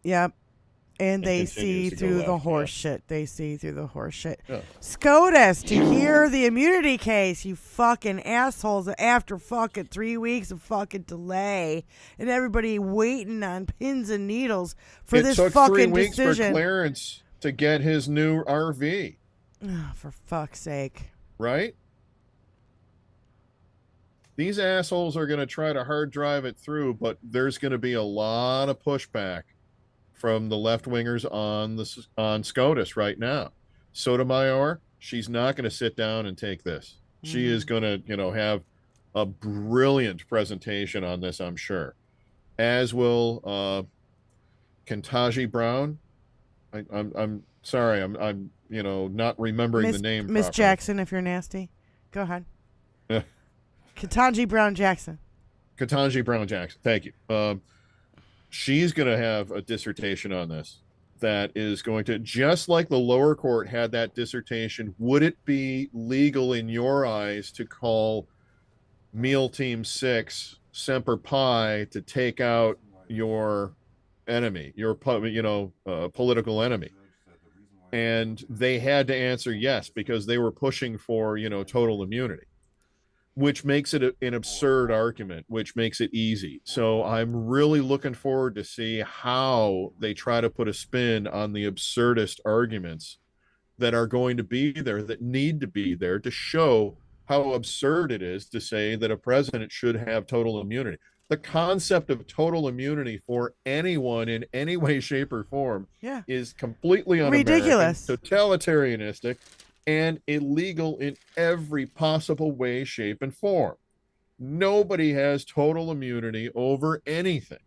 Yep. And they see through the horse shit. They see through the horse shit. Yeah. SCOTUS to hear the immunity case, you fucking assholes, after fucking 3 weeks of fucking delay and everybody waiting on pins and needles for this fucking decision. It took 3 weeks for Clarence to get his new RV. Oh, for fuck's sake. Right? These assholes are going to try to hard drive it through, but there's going to be a lot of pushback from the left-wingers on SCOTUS right now. Sotomayor, she's not going to sit down and take this. She is going to, have a brilliant presentation on this, I'm sure. As will Ketanji Brown. I'm sorry, I'm not remembering the name. Miss Jackson, if you're nasty, go ahead. Ketanji Brown Jackson. Ketanji Brown Jackson. Thank you. She's going to have a dissertation on this that is going to, just like the lower court had that dissertation, would it be legal in your eyes to call Meal Team 6 Semper Pi to take out your enemy, your political enemy? And they had to answer yes, because they were pushing for, total immunity, which makes it an absurd argument, which makes it easy. So I'm really looking forward to see how they try to put a spin on the absurdist arguments that are going to be there, that need to be there to show how absurd it is to say that a president should have total immunity. The concept of total immunity for anyone in any way, shape, or form is completely un-American, ridiculous, totalitarianistic, and illegal in every possible way, shape, and form. Nobody has total immunity over anything.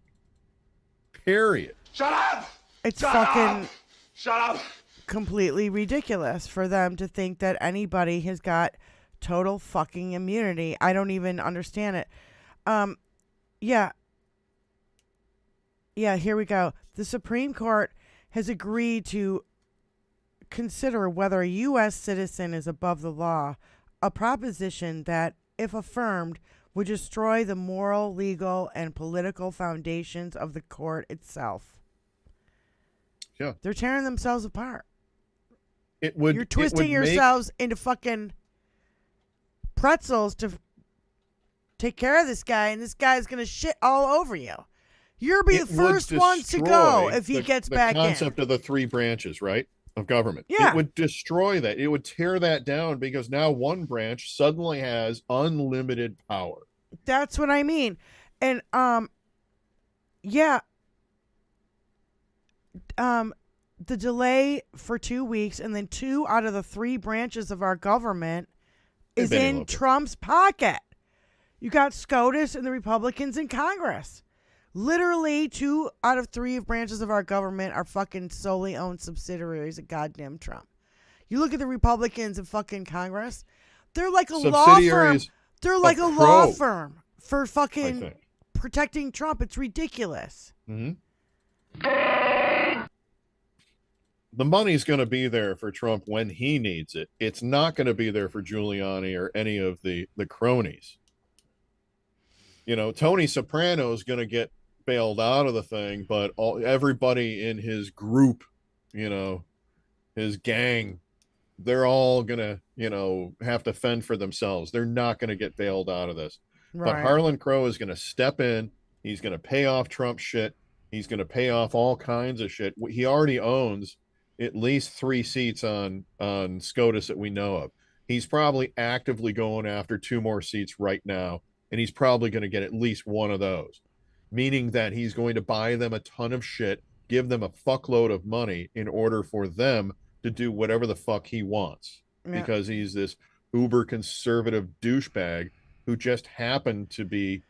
Period. Shut up! It's Shut fucking up! Shut up! completely ridiculous for them to think that anybody has got total fucking immunity. I don't even understand it. Yeah. Yeah, here we go. The Supreme Court has agreed to consider whether a U.S. citizen is above the law, a proposition that, if affirmed, would destroy the moral, legal, and political foundations of the court itself. Yeah. They're tearing themselves apart. You're twisting yourselves into fucking pretzels to take care of this guy, and this guy's going to shit all over you. You'll be the first ones to go if he gets back in. The concept of the three branches, right, of government. Yeah. It would destroy that. It would tear that down because now one branch suddenly has unlimited power. That's what I mean. And, yeah. The delay for 2 weeks and then 2 out of the 3 branches of our government is in Trump's pocket. You got SCOTUS and the Republicans in Congress. Literally 2 out of 3 branches of our government are fucking solely owned subsidiaries of goddamn Trump. You look at the Republicans in fucking Congress, they're like a law firm. They're like a law firm for fucking protecting Trump. It's ridiculous. Mm-hmm. The money's going to be there for Trump when he needs it. It's not going to be there for Giuliani or any of the cronies. You know, Tony Soprano is going to get bailed out of the thing, but everybody in his group, you know, his gang, they're all going to, you know, have to fend for themselves. They're not going to get bailed out of this. Right. But Harlan Crow is going to step in. He's going to pay off Trump shit. He's going to pay off all kinds of shit. He already owns at least 3 seats on SCOTUS that we know of. He's probably actively going after 2 more seats right now, and he's probably going to get at least one of those, meaning that he's going to buy them a ton of shit, give them a fuckload of money in order for them to do whatever the fuck he wants, because he's this uber conservative douchebag who just happened to be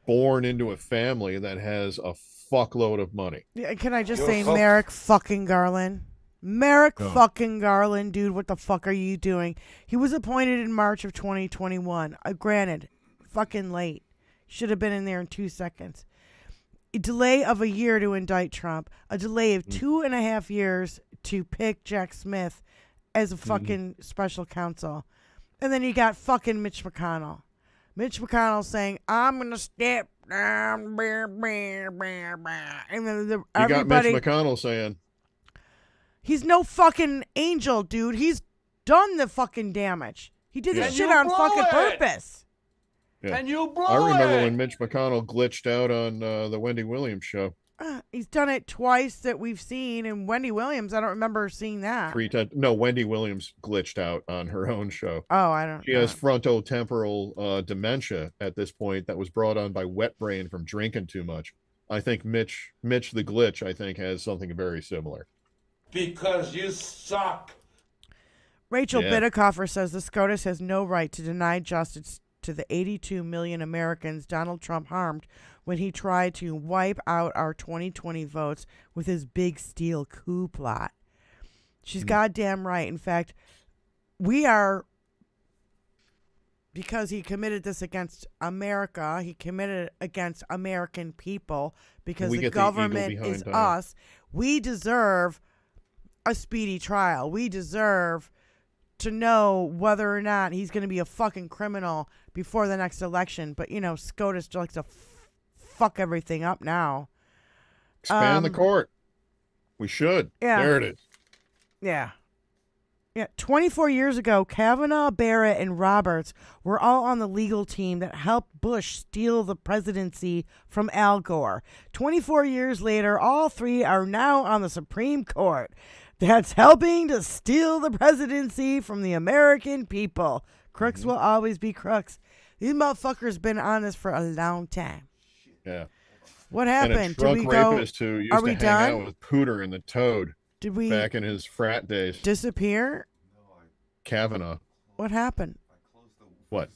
born into a family that has a fuckload of money. Yeah, can I just say Merrick fucking Garland? Merrick fucking Garland, dude, what the fuck are you doing? He was appointed in March of 2021. Granted, fucking late. Should have been in there in 2 seconds. A delay of a year to indict Trump. A delay of 2.5 years to pick Jack Smith as a fucking special counsel. And then you got fucking Mitch McConnell. Mitch McConnell saying, I'm going to step down. And then you got Mitch McConnell saying, he's no fucking angel, dude. He's done the fucking damage. He did this shit on fucking purpose. Yeah. And you blew I remember when Mitch McConnell glitched out on the Wendy Williams show. He's done it twice that we've seen. And Wendy Williams, I don't remember seeing that. 3 times. No, Wendy Williams glitched out on her own show. Oh, I don't know. She has frontotemporal dementia at this point that was brought on by wet brain from drinking too much. I think Mitch the Glitch, I think, has something very similar. Because you suck. Rachel Bidikofer says the SCOTUS has no right to deny justice to the 82 million Americans Donald Trump harmed when he tried to wipe out our 2020 votes with his big steal coup plot. She's goddamn right. In fact, we are, because he committed this against America, he committed it against American people because the government is us. We deserve a speedy trial. We deserve to know whether or not he's going to be a fucking criminal before the next election. But, you know, SCOTUS likes to fuck everything up now. Expand the court. We should. Yeah. There it is. Yeah. Yeah. 24 years ago, Kavanaugh, Barrett, and Roberts were all on the legal team that helped Bush steal the presidency from Al Gore. 24 years later, all 3 are now on the Supreme Court. That's helping to steal the presidency from the American people. Crooks will always be crooks. These motherfuckers been on this for a long time. Yeah. What happened? And a drunk rapist who used to hang out with Pooter and the Toad. Did we back in his frat days disappear? Kavanaugh. What happened? What?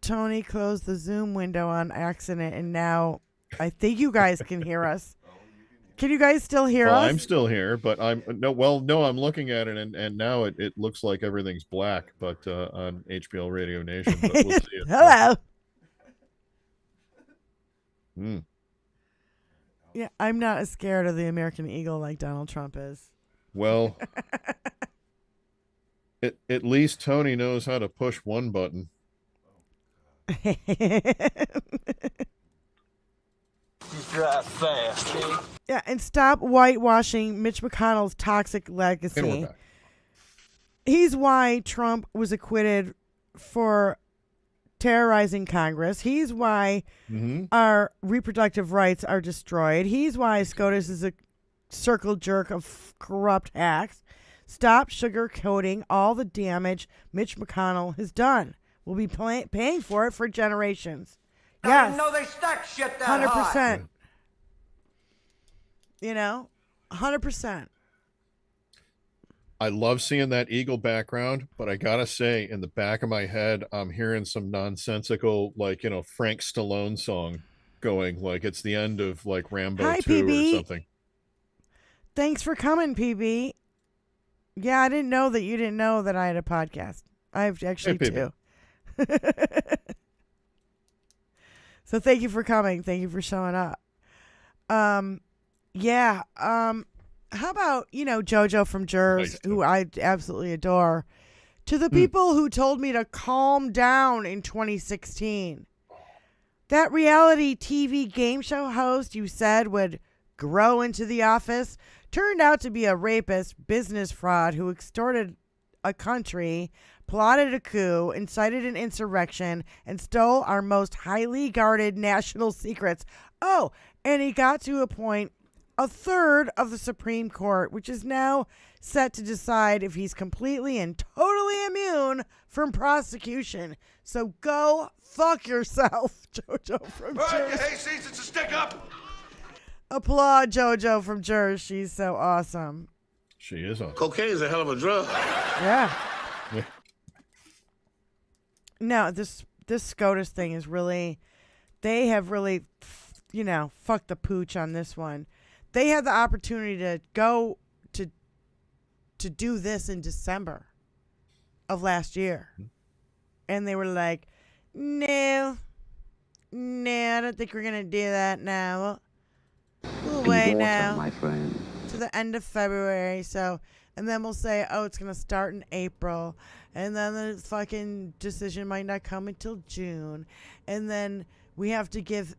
Tony closed the Zoom window on accident, and now I think you guys can hear us. Can you guys still hear Well, us? I'm still here, but I'm no. I'm looking at it, and now it looks like everything's black, but on HBL Radio Nation. But we'll see it. Hello. Hmm. Yeah, I'm not as scared of the American Eagle like Donald Trump is. Well, at least Tony knows how to push one button. Drive fast. Yeah, and stop whitewashing Mitch McConnell's toxic And we're legacy. back. He's why Trump was acquitted for terrorizing Congress. He's why our reproductive rights are destroyed. He's why SCOTUS is a circle jerk of corrupt hacks. Stop sugarcoating all the damage Mitch McConnell has done. We'll be paying for it for generations. I Yes, didn't know they stack shit that high. 100%. You know, 100%. I love seeing that eagle background, but I gotta say, in the back of my head, I'm hearing some nonsensical, like, Frank Stallone song going, like it's the end of like Rambo Hi, 2 PB. or something. Thanks for coming, PB. Yeah, I didn't know that you didn't know that I had a podcast. I've actually Hey, two. So thank you for coming. Thank you for showing up. Yeah. How about, JoJo from Jers, Nice. who I absolutely adore, to the people who told me to calm down in 2016. That reality TV game show host you said would grow into the office turned out to be a rapist, business fraud who extorted a country, plotted a coup, incited an insurrection, and stole our most highly guarded national secrets. Oh, and he got to appoint a third of the Supreme Court, which is now set to decide if he's completely and totally immune from prosecution. So go fuck yourself, JoJo from Jersey. Hey, seats, it's a stick up. Applaud JoJo from Jersey. She's so awesome. She is on. Cocaine's a hell of a drug. Yeah. No, this SCOTUS thing is really, they have really, fucked the pooch on this one. They had the opportunity to go to do this in December of last year. And they were like, no, I don't think we're going to do that now. We'll wait now my friend. to the end of February. So, and then we'll say, oh, it's going to start in April. And then the fucking decision might not come until June. And then we have to give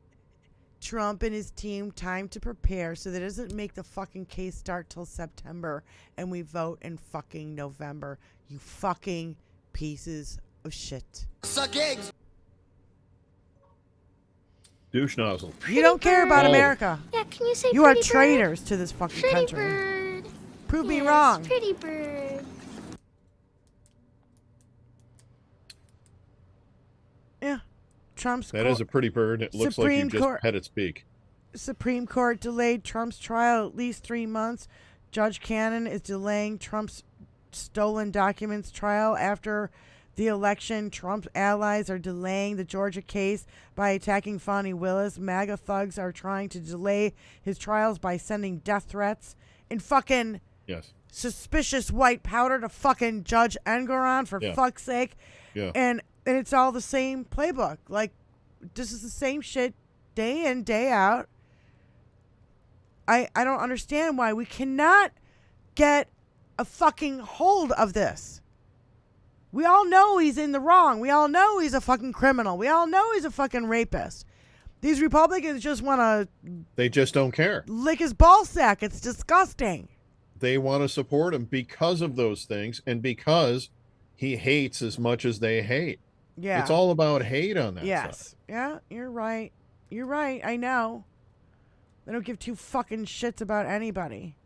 Trump and his team time to prepare so that it doesn't make the fucking case start till September and we vote in fucking November. You fucking pieces of shit. Suck eggs. Douche nozzle. You don't care about Oh. America. Yeah, can you say You are pretty bird? traitors to this fucking Pretty country. bird. Prove me Yes, wrong. Pretty bird. Yeah. Trump's That is a pretty bird. It looks like Supreme you just Court. pet its beak. Supreme Court delayed Trump's trial at least 3 months. Judge Cannon is delaying Trump's stolen documents trial after the election. Trump's allies are delaying the Georgia case by attacking Fani Willis. MAGA thugs are trying to delay his trials by sending death threats and fucking Yes. suspicious white powder to fucking Judge Engoron, for Yeah. fuck's sake. Yeah. And it's all the same playbook. Like, this is the same shit day in, day out. I don't understand why we cannot get a fucking hold of this. We all know he's in the wrong. We all know he's a fucking criminal. We all know he's a fucking rapist. These Republicans just want to They just don't care. lick his ball sack. It's disgusting. They want to support him because of those things and because he hates as much as they hate. Yeah. It's all about hate on that Yes. side. Yeah, you're right. You're right. I know. They don't give two fucking shits about anybody.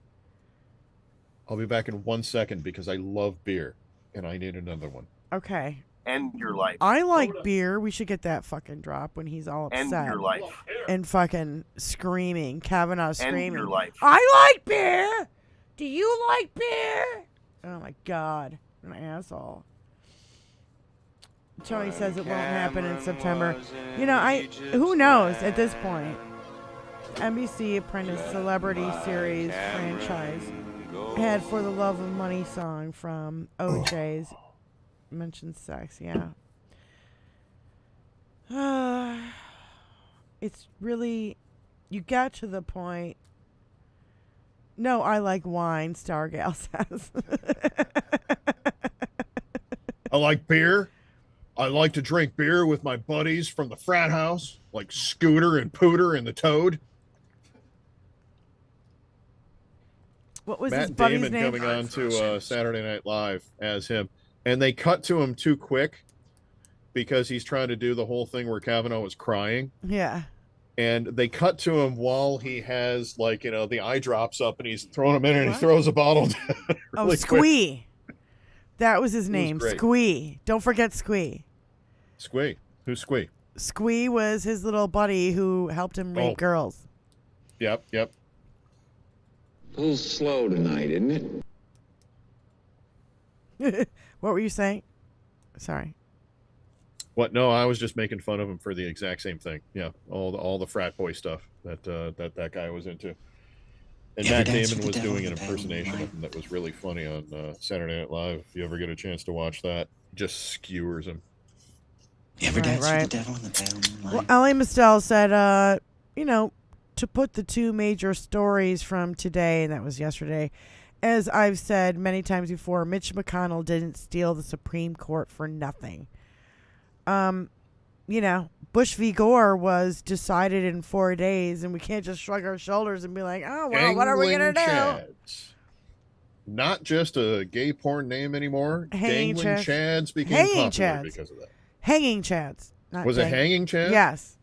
I'll be back in 1 second because I love beer and I need another one. Okay. End your life. I like beer. We should get that fucking drop when he's all End upset your life. and fucking screaming. Kavanaugh screaming. End your life. I like beer. Do you like beer? Oh my God. An asshole. Tony says it won't happen in September. You know, who knows at this point? NBC Apprentice Celebrity Series franchise had For the Love of Money song from OJ's. Mentioned sex, yeah. It's really, you got to the point. No, I like wine, Stargal says. I like beer. I like to drink beer with my buddies from the frat house, like Scooter and Pooter and the Toad. What was Matt his buddy's Damon name? coming on to Saturday Night Live as him. And they cut to him too quick because he's trying to do the whole thing where Kavanaugh was crying. Yeah. And they cut to him while he has, like, you know, the eye drops up and he's throwing them in and he throws a bottle down really Squee. Quick. That was his name. Squee. Don't forget Squee. Squee. Who's Squee? Squee was his little buddy who helped him rape girls. Yep. A little slow tonight, isn't it? What were you saying? Sorry. What? No, I was just making fun of him for the exact same thing. Yeah, all the frat boy stuff that guy was into. And Matt Damon was doing an impersonation of him that was really funny on Saturday Night Live. If you ever get a chance to watch that, just skewers him. You ever dance with the devil in the pale moonlight? Well, Ellie Mistel said, you know, to put the two major stories from today, and that was yesterday, as I've said many times before, Mitch McConnell didn't steal the Supreme Court for nothing. You know, Bush v. Gore was decided in 4 days, and we can't just shrug our shoulders and be like, oh, well, what are we going to do? Chads. Not just a gay porn name anymore. Hanging Dangling Chads became popular because of that. Hanging Chads. Was it Hanging Chads? Yes.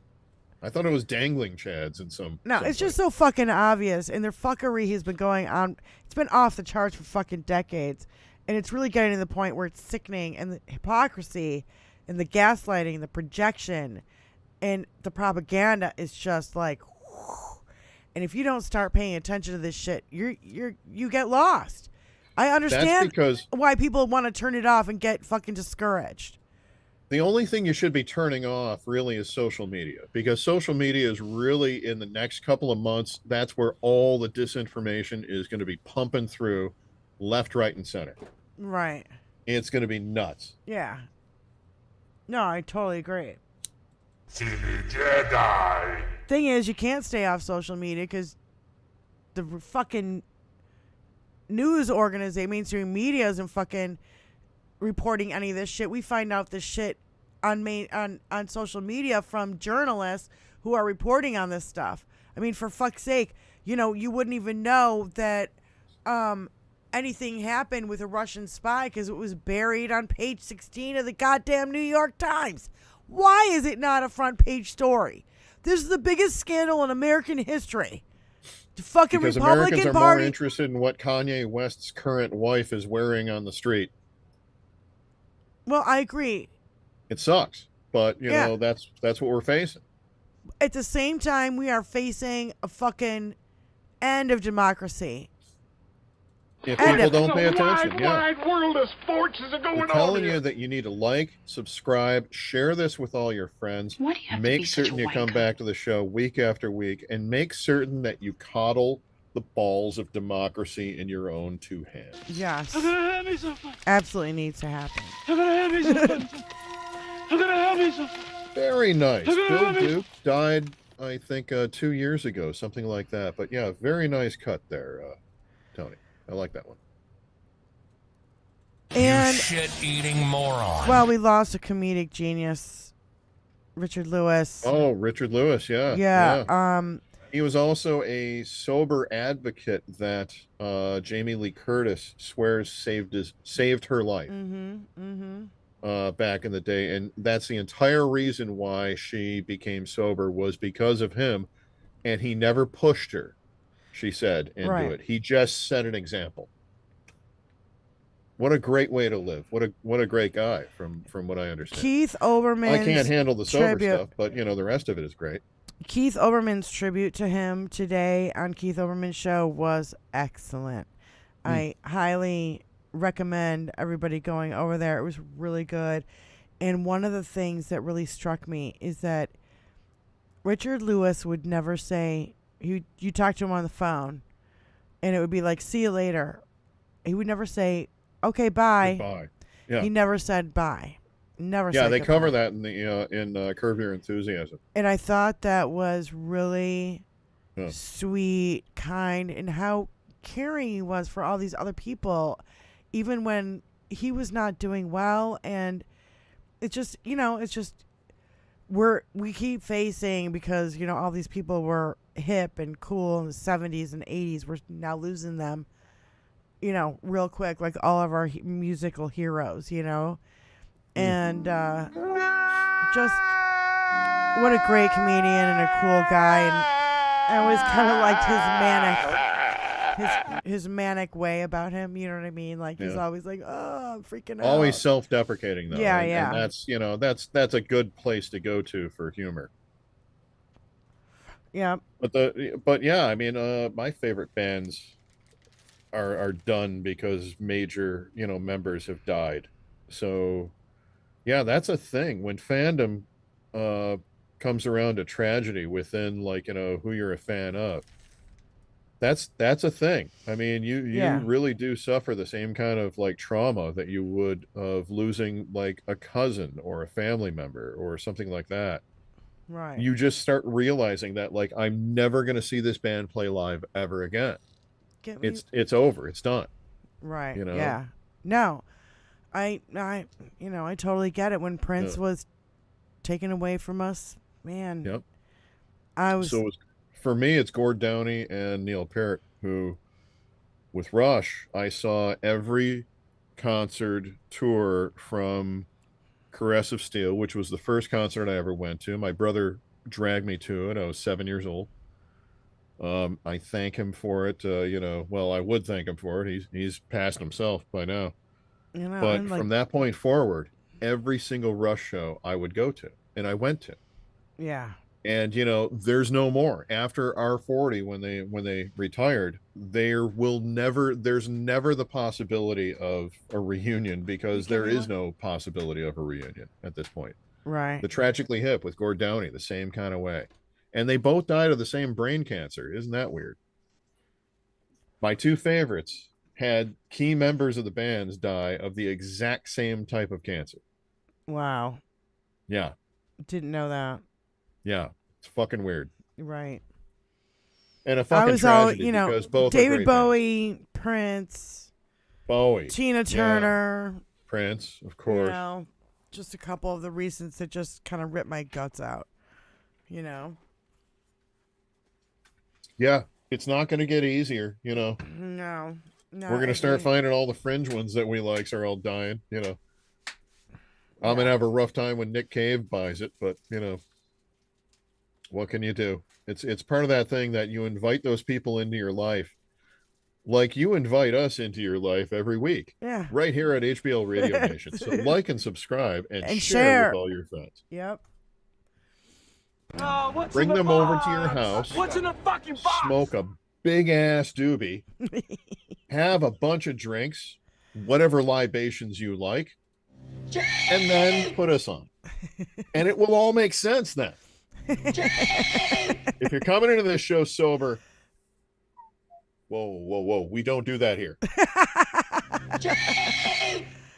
I thought it was Dangling Chads in some. No, it's just so fucking obvious, and their fuckery has been going on. It's been off the charts for fucking decades, and it's really getting to the point where it's sickening, and the hypocrisy and the gaslighting and the projection and the propaganda is just like, whew. And if you don't start paying attention to this shit, you get lost. I understand why people want to turn it off and get fucking discouraged. The only thing you should be turning off really is social media, because social media is really, in the next couple of months, that's where all the disinformation is going to be pumping through left, right, and center. Right. It's going to be nuts. Yeah. No, I totally agree. Silly Jedi. Thing is, you can't stay off social media because the fucking news organization, mainstream media isn't fucking reporting any of this shit. We find out this shit on social media from journalists who are reporting on this stuff. I mean, for fuck's sake, you know, you wouldn't even know that anything happened with a Russian spy because it was buried on page 16 of the goddamn New York Times. Why is it not a front page story? This is the biggest scandal in American history. The fucking because Republican Americans are Party. more interested in what Kanye West's current wife is wearing on the street. Well, I agree. It sucks, but you know, that's what we're facing. At the same time, we are facing a fucking end of democracy. If people don't pay attention, wide world of sports is going we're on telling here. you that you need to like, subscribe, share this with all your friends. Why do you have to make be such a certain you come wanker? back to the show week after week, and make certain that you coddle the balls of democracy in your own two hands. Yes. I'm gonna have me some fun. Absolutely needs to happen. I'm gonna have me some fun. I'm gonna have me some fun. Very nice. I'm gonna Bill have me Duke died, I think, 2 years ago, something like that. But yeah, very nice cut there, Tony. I like that one. And shit-eating moron. Well, we lost a comedic genius, Richard Lewis. Oh, Richard Lewis, yeah. Yeah. He was also a sober advocate that Jamie Lee Curtis swears saved her life back in the day, and that's the entire reason why she became sober, was because of him, and he never pushed her, she said, into it. He just set an example. What a great way to live. What a great guy, from what I understand. Keith Olbermann's I can't handle the sober tribute. stuff, but you know, the rest of it is great. Keith Olbermann's tribute to him today on Keith Olbermann's show was excellent. I highly recommend everybody going over there. It was really good. And one of the things that really struck me is that Richard Lewis would never say you talk to him on the phone, and it would be like, "See you later." He would never say, "Okay, bye." Goodbye. Yeah. He never said bye. Never. Yeah, said they goodbye. cover that in the in Curb Your Enthusiasm. And I thought that was really Yeah. sweet, kind, and how caring he was for all these other people, even when he was not doing well. And it's just, we keep facing, because, all these people were hip and cool in the 70s and 80s. We're now losing them, real quick, like all of our musical heroes, and just what a great comedian and a cool guy. And I always kind of liked his manic way about him. You know what I mean? Like, he's always like, "Oh, I'm freaking out." Always self-deprecating, though. Yeah, and that's a good place to go to for humor. Yeah. But yeah, I mean, my favorite bands are done because major, members have died. So yeah, that's a thing. When fandom comes around to tragedy within, like, who you're a fan of, that's a thing. I mean, you really do suffer the same kind of like trauma that you would of losing like a cousin or a family member or something like that. Right. You just start realizing that, like, I'm never going to see this band play live ever again. It's over. It's done. Right. Yeah. No, I totally get it. When Prince was taken away from us, man. Yep. For me, it's Gord Downie and Neil Peart, who, with Rush, I saw every concert tour from Caress of Steel, which was the first concert I ever went to. My brother dragged me to it. I was 7 years old. I thank him for it. I would thank him for it. He's passed himself by now. But from that point forward, every single Rush show I would go to, and I went to. Yeah. And there's no more after R40 when they retired. There's never the possibility of a reunion, because there is no possibility of a reunion at this point. Right. The Tragically Hip with Gord Downie, the same kind of way. And they both died of the same brain cancer. Isn't that weird? My two favorites had key members of the bands die of the exact same type of cancer. Wow. Yeah. Didn't know that. Yeah. It's fucking weird. Right. And a fucking tragedy, all, because both David Bowie, Prince, Tina Turner, Prince, of course. Just a couple of the recents that just kind of ripped my guts out. Yeah, it's not going to get easier, No. We're going to start finding all the fringe ones that we likes are all dying, I'm going to have a rough time when Nick Cave buys it, but, what can you do? It's part of that thing that you invite those people into your life, like you invite us into your life every week. Yeah. Right here at HBL Radio Nation. So like and subscribe and share with all your friends. Yep. Bring them over to your house. What's in the fucking box? Smoke a big ass doobie. Have a bunch of drinks, whatever libations you like, and then put us on. And it will all make sense then. If you're coming into this show sober, whoa, we don't do that here.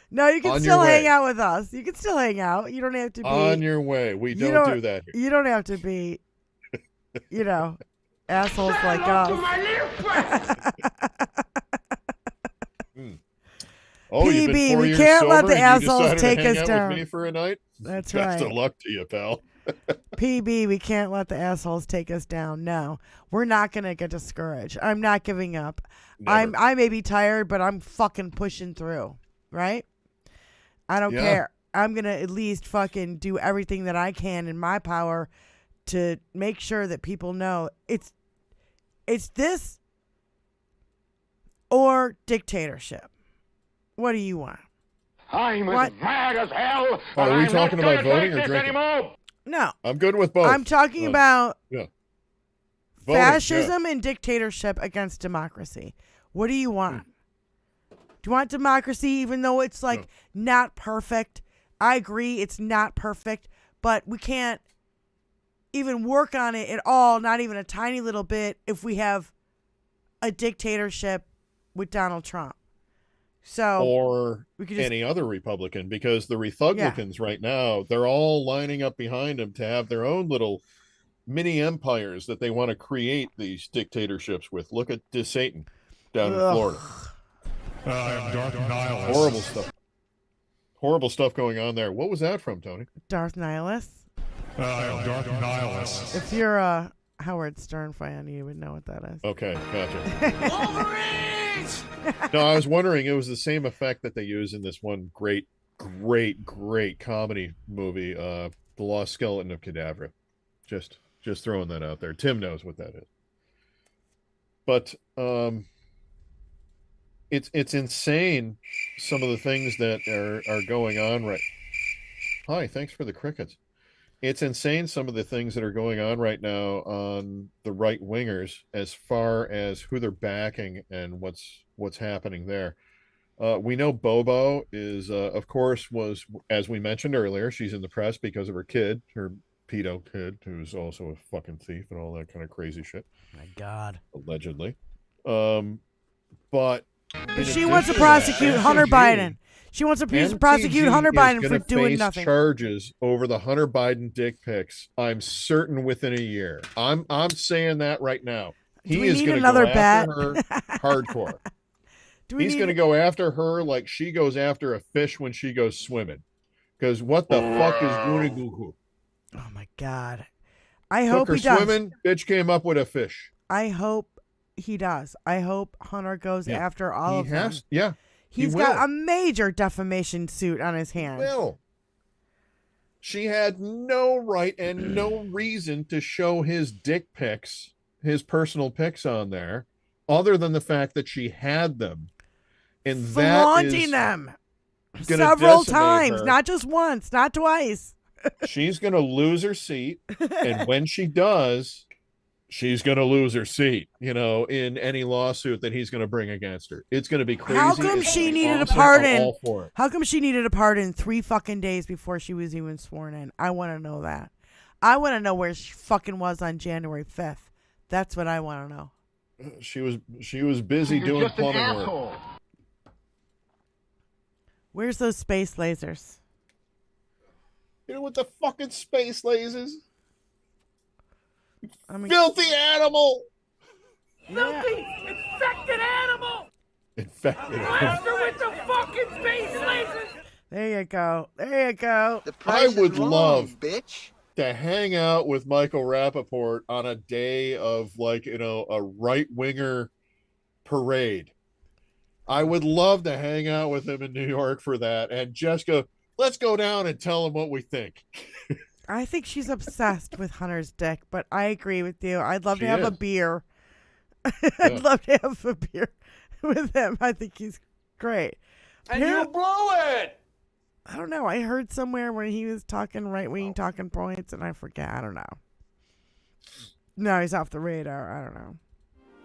No, you can still hang out with us. You can still hang out. You don't have to be on your way. We don't do that here. You don't have to be, assholes like us. Oh, PB, you've been 4 we years can't sober let the and you assholes decided take to hang us out down. with me for a night? That's Best right. of luck to you, pal. PB, we can't let the assholes take us down. No, we're not going to get discouraged. I'm not giving up. Never. I may be tired, but I'm fucking pushing through, right? I don't care. I'm going to at least fucking do everything that I can in my power to make sure that people know it's this or dictatorship. What do you want? I'm as mad as hell. Are we I'm talking not about gonna voting take or this drinking? anymore. No. I'm good with both. I'm talking about Voting, fascism and dictatorship against democracy. What do you want? Do you want democracy even though it's like not perfect? I agree it's not perfect, but we can't even work on it at all, not even a tiny little bit, if we have a dictatorship with Donald Trump. So Or we could just, any other Republican, because the Republicans right now, they're all lining up behind him to have their own little mini empires that they want to create these dictatorships with. Look at Satan down in Florida. I am Darth Nihilus. Horrible stuff. Horrible stuff going on there. What was that from, Tony? Darth Nihilus. I am Darth Nihilus. If you're a Howard Stern fan, you would know what that is. Okay, gotcha. No, I was wondering, it was the same effect that they use in this one great comedy movie, The Lost Skeleton of Cadavra. Just throwing that out there. Tim knows what that is. But it's insane, some of the things that are going on right. Hi, thanks for the crickets. It's insane, some of the things that are going on right now on the right wingers, as far as who they're backing and what's happening there. We know Bobo is, of course, was, as we mentioned earlier, she's in the press because of her kid, her pedo kid, who's also a fucking thief and all that kind of crazy shit. My God. Allegedly. But she wants to prosecute Hunter Biden. She wants to prosecute Hunter Biden for doing nothing. Charges over the Hunter Biden dick pics, I'm certain, within a year. I'm saying that right now. He is going to go after her hardcore. He's going to go after her like she goes after a fish when she goes swimming. Because what the fuck is Goonagoo? Oh my God. I hope he does. Swimming, bitch came up with a fish. I hope he does. I hope Hunter goes after all of them. Yeah. He's got a major defamation suit on his hands. Will. She had no right and no reason to show his dick pics, his personal pics on there, other than the fact that she had them. And flaunting them several times, not just once, not twice. She's going to lose her seat. And when she does, she's going to lose her seat, in any lawsuit that he's going to bring against her. It's going to be crazy. How come she needed a pardon? How come she needed a pardon 3 fucking days before she was even sworn in? I want to know that. I want to know where she fucking was on January 5th. That's what I want to know. She was busy doing plumbing work. Where's those space lasers? With the fucking space lasers. Filthy animal! Filthy, infected animal! Infected Blast her with the fucking space lasers! There you go. There you go. I would love to hang out with Michael Rappaport on a day of, a right-winger parade. I would love to hang out with him in New York for that and just go, let's go down and tell him what we think. I think she's obsessed with Hunter's dick, but I agree with you. I'd love to have a beer. I'd love to have a beer with him. I think he's great. And you blow it! I don't know. I heard somewhere where he was talking right-wing talking points, and I forget. I don't know. No, he's off the radar. I don't know.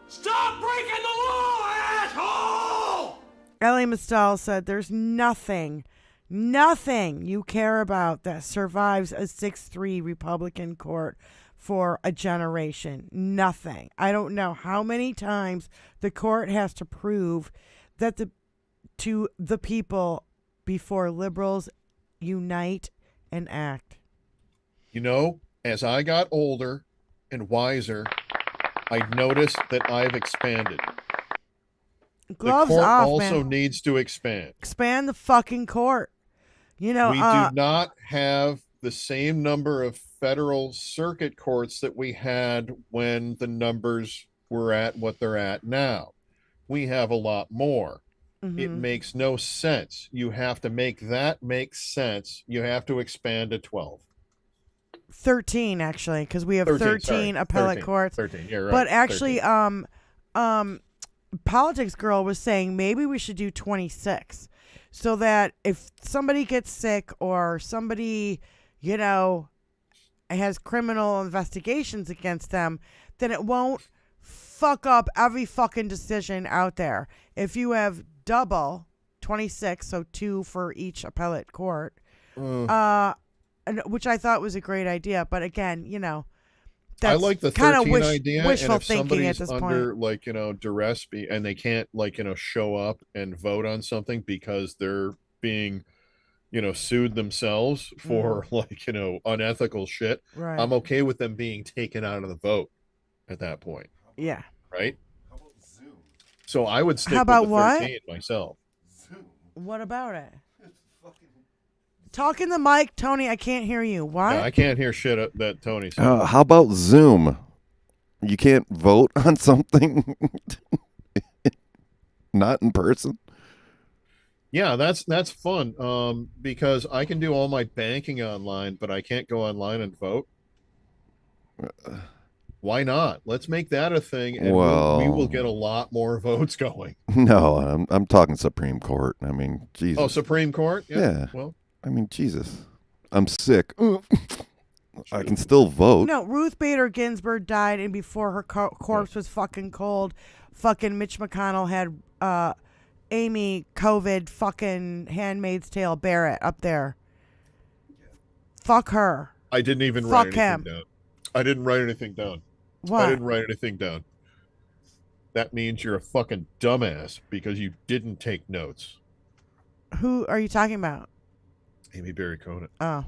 Stop breaking the law, asshole! Ellie Mistal said there's nothing you care about that survives a 6-3 Republican court for a generation. Nothing. I don't know how many times the court has to prove that to the people before liberals unite and act. As I got older and wiser, I noticed that I've expanded. Gloves the court off, also man. needs to expand. Expand the fucking court. We do not have the same number of federal circuit courts that we had when the numbers were at what they're at now. We have a lot more. Mm-hmm. It makes no sense. You have to make that make sense. You have to expand to 12. 13, actually, because we have 13 appellate courts. 13, you're right. But actually, Politics Girl was saying maybe we should do 26. So that if somebody gets sick or somebody, has criminal investigations against them, then it won't fuck up every fucking decision out there. If you have double 26, so 2 for each appellate court, which I thought was a great idea. But again, I like the 13 idea, and wishful if thinking at somebody's this under point. duress and they can't show up and vote on something because they're being sued themselves for unethical shit, Right. I'm okay with them being taken out of the vote at that point. Yeah. Right? So I would stick How about with the 13 myself. What about it? Talk in the mic, Tony. I can't hear you. What? Yeah, I can't hear shit that Tony said. How about Zoom? You can't vote on something not in person? Yeah, that's fun. Because I can do all my banking online, but I can't go online and vote. Why not? Let's make that a thing, and we will get a lot more votes going. No, I'm talking Supreme Court. I mean, Jesus. Oh, Supreme Court? Yeah. Well, I mean, Jesus. I'm sick. I can still vote. No, Ruth Bader Ginsburg died, and before her corpse was fucking cold, fucking Mitch McConnell had Amy COVID fucking Handmaid's Tale Barrett up there. Fuck her. I didn't even Fuck write anything him. down. I didn't write anything down. What? I didn't write anything down. That means you're a fucking dumbass because you didn't take notes. Who are you talking about? Amy Berry Conant. Oh.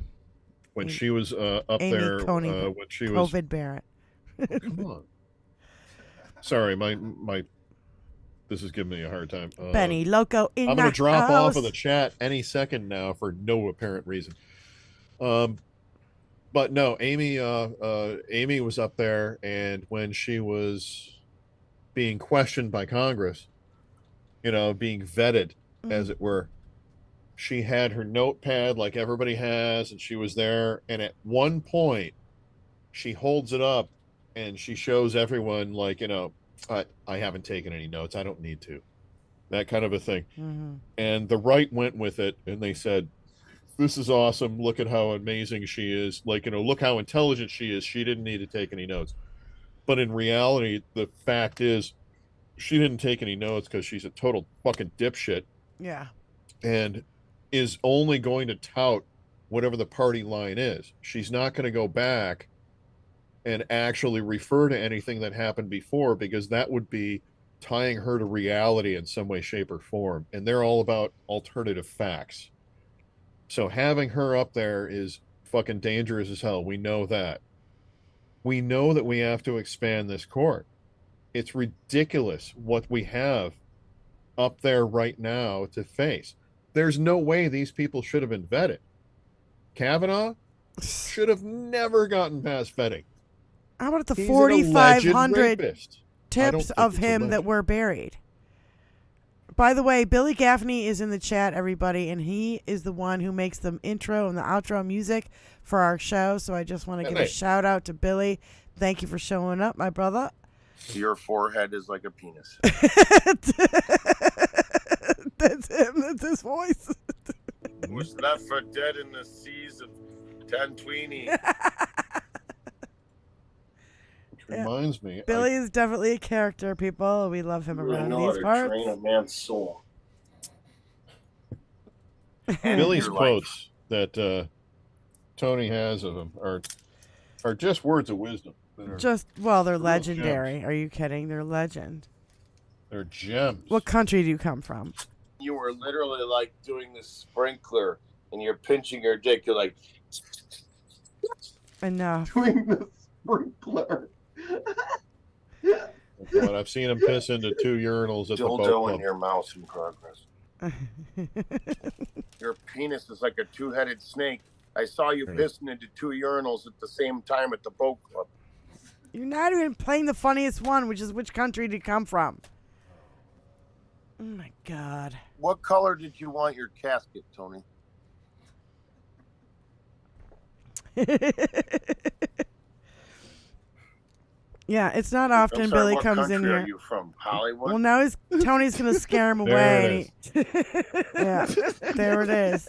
When she was up Amy there, Coney, when she was COVID Barrett. Come on. Sorry, my this is giving me a hard time. Benny Loco in I'm going the to drop house. off of the chat any second now for no apparent reason. But no, Amy was up there, and when she was being questioned by Congress, being vetted, as it were, she had her notepad like everybody has, and she was there. And at one point, she holds it up, and she shows everyone, I haven't taken any notes. I don't need to. That kind of a thing. Mm-hmm. And the right went with it, and they said, this is awesome. Look at how amazing she is. Look how intelligent she is. She didn't need to take any notes. But in reality, the fact is, she didn't take any notes because she's a total fucking dipshit. Yeah. And is only going to tout whatever the party line is. She's not going to go back and actually refer to anything that happened before, because that would be tying her to reality in some way, shape, or form. And they're all about alternative facts. So having her up there is fucking dangerous as hell. We know that. We know that we have to expand this court. It's ridiculous what we have up there right now to face. There's no way these people should have been vetted. Kavanaugh should have never gotten past vetting. How about the He's 4,500 rapist. tips of him that were buried? By the way, Billy Gaffney is in the chat, everybody, and he is the one who makes the intro and the outro music for our show. So I just want to give a shout out to Billy. Thank you for showing up, my brother. Your forehead is like a penis. That's him. That's his voice. Was left for dead in the seas of Tantwini. Reminds me, Billy is definitely a character, people. We love him around these parts. Train a man's soul. Billy's quotes that Tony has of him are just words of wisdom. They're legendary. Gems. Are you kidding? They're legend. They're gems. What country do you come from? You were literally like doing the sprinkler, and you're pinching your dick. You're like, enough. Doing the sprinkler. But I've seen him piss into 2 urinals at the boat club. Dildo in your mouth in progress. Your penis is like a 2-headed snake. I saw you pissing into 2 urinals at the same time at the boat club. You're not even playing the funniest one, which is which country did you come from? Oh my God. What color did you want your casket, Tony? Yeah, it's not often Billy comes in here. Are you from Hollywood? Well, now Tony's gonna scare him away. Yeah, there it is.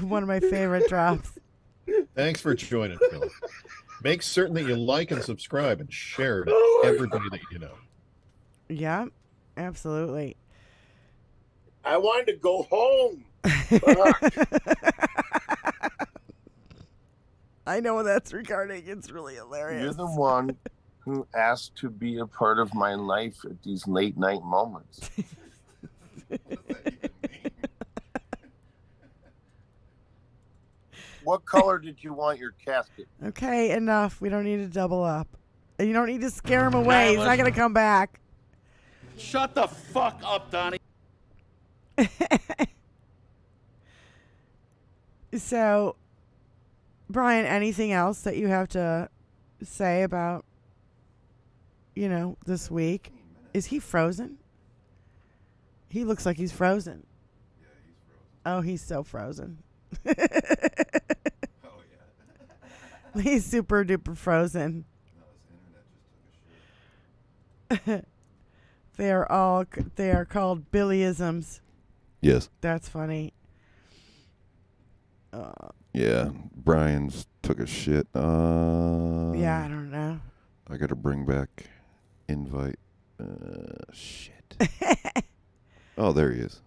One of my favorite drops. Thanks for joining, Billy. Make certain that you like and subscribe and share it to everybody that you know. Yeah, absolutely. I wanted to go home. I know what that's regarding. It's really hilarious. You're the one who asked to be a part of my life at these late night moments. What color did you want your casket? Okay, enough. We don't need to double up. And you don't need to scare him away. He's not going to come back. Shut the fuck up, Donnie. So, Brian, anything else that you have to say about, this week? Is he frozen? He looks like he's frozen. Yeah, he's frozen. Oh, he's so frozen. Oh, yeah. He's super duper frozen. No, his internet just took a shit. They are called Billyisms. Yes. That's funny. Yeah, Brian's took a shit. Yeah, I don't know. I got to bring back invite. Shit. Oh, there he is.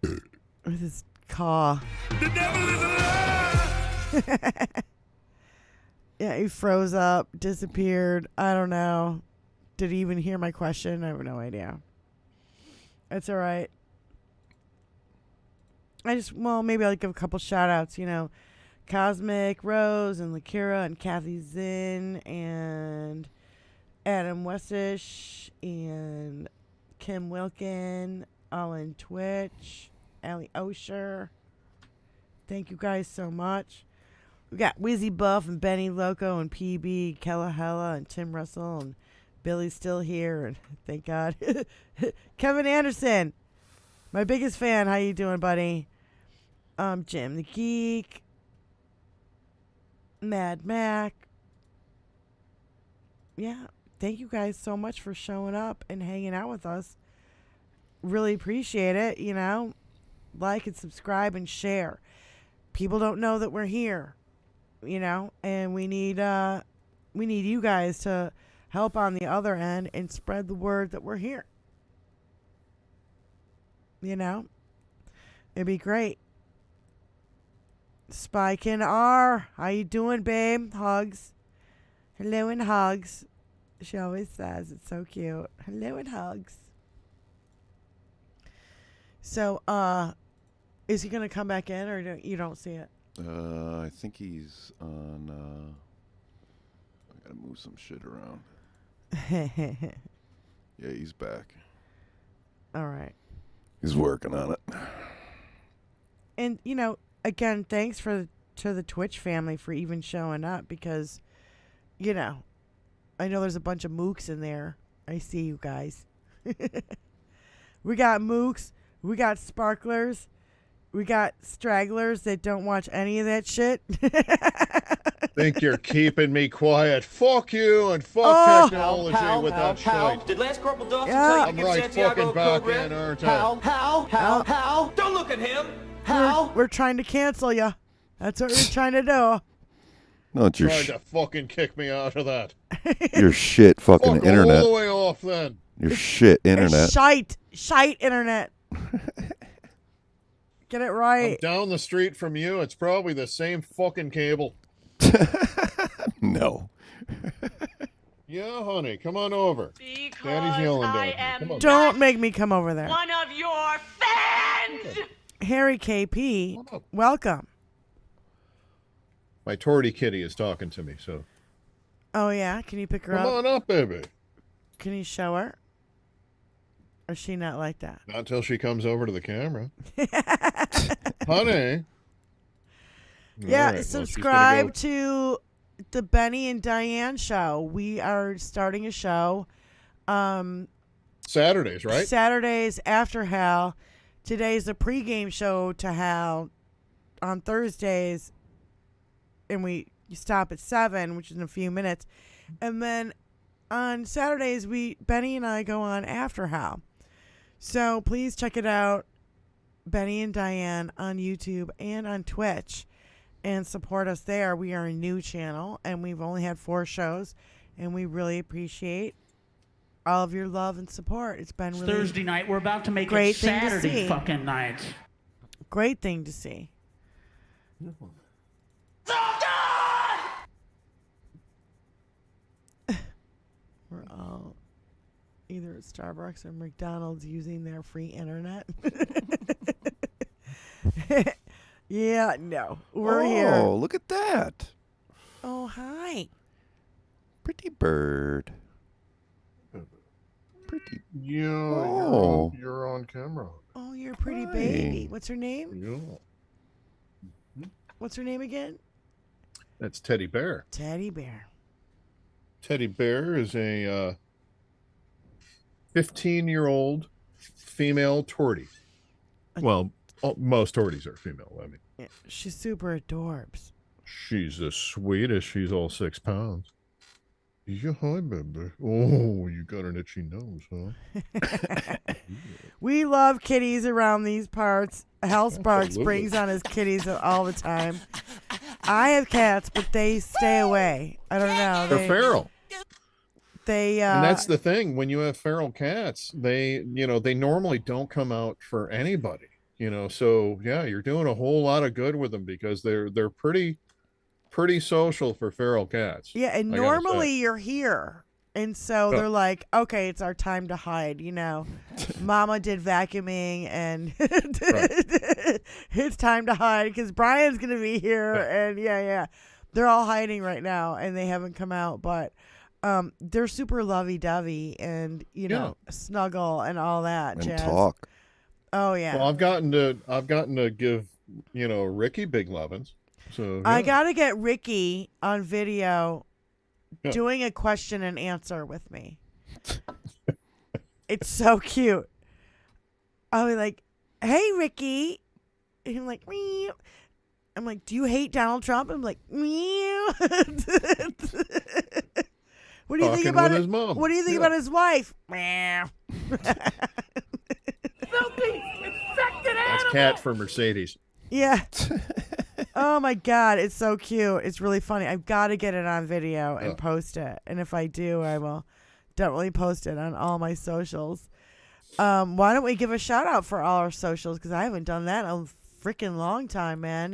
With his caw. The devil is alive! Yeah, he froze up, disappeared. I don't know. Did he even hear my question? I have no idea. That's all right. Maybe I'll give a couple shout outs, Cosmic Rose and Lakira and Kathy Zinn and Adam Westish and Kim Wilkin, all in Twitch, Allie Osher. Thank you guys so much. We got Wizzy Buff and Benny Loco and PB, Kella Hella and Tim Russell and Billy's still here, and thank God. Kevin Anderson, my biggest fan. How you doing, buddy? Jim the Geek, Mad Mac. Yeah, thank you guys so much for showing up and hanging out with us. Really appreciate it. Like and subscribe and share. People don't know that we're here, and we need you guys to help on the other end and spread the word that we're here. It'd be great. Spikin R, how you doing, babe? Hugs. Hello and hugs. She always says it's so cute. Hello and hugs. So, is he gonna come back in, or you don't see it? I think he's on. I gotta move some shit around. Yeah, he's back. All right. He's working on it. And again, thanks to the Twitch family for even showing up, because, I know there's a bunch of mooks in there. I see you guys. We got mooks. We got sparklers. We got stragglers that don't watch any of that shit. Think you're keeping me quiet. Fuck you and fuck technology with that shit. Did Lance Corporal Dawson tell you to I'm give right Santiago fucking a code back red? in, aren't I? How? Don't look at him. We're trying to cancel you. That's what we're trying to do. No, it's your Tried to fucking kick me out of that. your shit fucking Fuck internet. all the way off then. Your shit internet. Shite internet. Get it right. I'm down the street from you. It's probably the same fucking cable. No. Yeah, honey, come on over. Daddy's yelling down here. Come on. Don't make me come over there. One of your fans! Harry KP, welcome. My torty kitty is talking to me, so. Oh, yeah? Can you pick her up? Come on up, baby. Can you show her? Or is she not like that? Not until she comes over to the camera. Honey. Yeah, Right, subscribe to the Benny and Diane show. We are starting a show. Saturdays, right? Saturdays after Hal. Today's the pregame show to Hal on Thursdays. And you stop at 7, which is in a few minutes. And then on Saturdays, Benny and I go on after Hal. So please check it out, Benny and Diane, on YouTube and on Twitch, and support us there. We are a new channel, and we've only had 4 shows, and we really appreciate all of your love and support. It's been really Thursday night. We're about to make great it thing to Saturday see. fucking night. Great thing to see. We're all either at Starbucks or McDonald's using their free internet. Yeah, no. We're here. Oh, look at that. Oh, hi. Pretty bird. Pretty. Yeah, Oh. you're on camera. Oh, you're a pretty Hi. baby. What's her name? Yeah. What's her name again? That's Teddy Bear. Teddy Bear. Teddy Bear is a 15-year-old female tortie. Well, most torties are female. I mean, Yeah, she's super adorbs. she's the sweetest. She's all 6 pounds. Yeah, hi, baby. Oh, you got an itchy nose, huh? We love kitties around these parts. Hal Sparks Absolutely. brings on his kitties all the time. I have cats, but they stay away. I don't know. They're feral. They And that's the thing. When you have feral cats, they normally don't come out for anybody. So yeah, you're doing a whole lot of good with them because they're pretty social for feral cats. Yeah, and I gotta normally say. you're here. And so they're like, okay, it's our time to hide, Mama did vacuuming and it's time to hide because Brian's going to be here. And yeah. They're all hiding right now and they haven't come out, but they're super lovey-dovey and, snuggle and all that. And jazz. talk. Oh, yeah. Well, I've gotten to give, Ricky big lovins. So I yeah. got to get Ricky on video doing a question and answer with me. It's so cute. I'll be like, hey, Ricky. And I'm like, meow. I'm like, do you hate Donald Trump? I'm like, meow. What do you think Talking about with his mom. What do you think Yeah. about his wife? Meow. Filthy, infected That's animal! Cat for Mercedes. Yeah. Oh my God, it's so cute. It's really funny. I've got to get it on video and post it. And if I do, I will definitely post it on all my socials. Why don't we give a shout out for all our socials? Because I haven't done that in a freaking long time, man.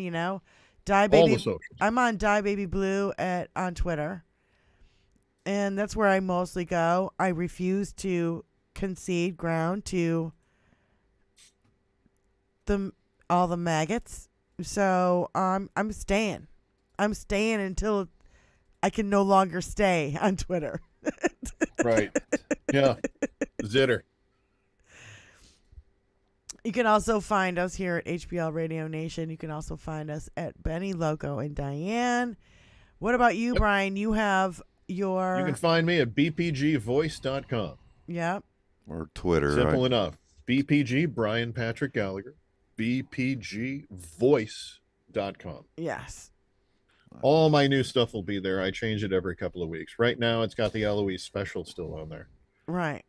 Die Baby. All the socials. I'm on Die Baby Blue on Twitter. And that's where I mostly go. I refuse to concede ground to all the maggots. So I'm staying. I'm staying until I can no longer stay on Twitter. Right. Yeah. Zitter. You can also find us here at HBL Radio Nation. You can also find us at Benny, Loco, and Diane. What about you, Brian? You have your... You can find me at bpgvoice.com. Yep. Or Twitter. Simple enough. BPG Brian Patrick Gallagher. bpgvoice.com. Yes. All my new stuff will be there. I change it every couple of weeks. Right now, it's got the Eloise special still on there. Right.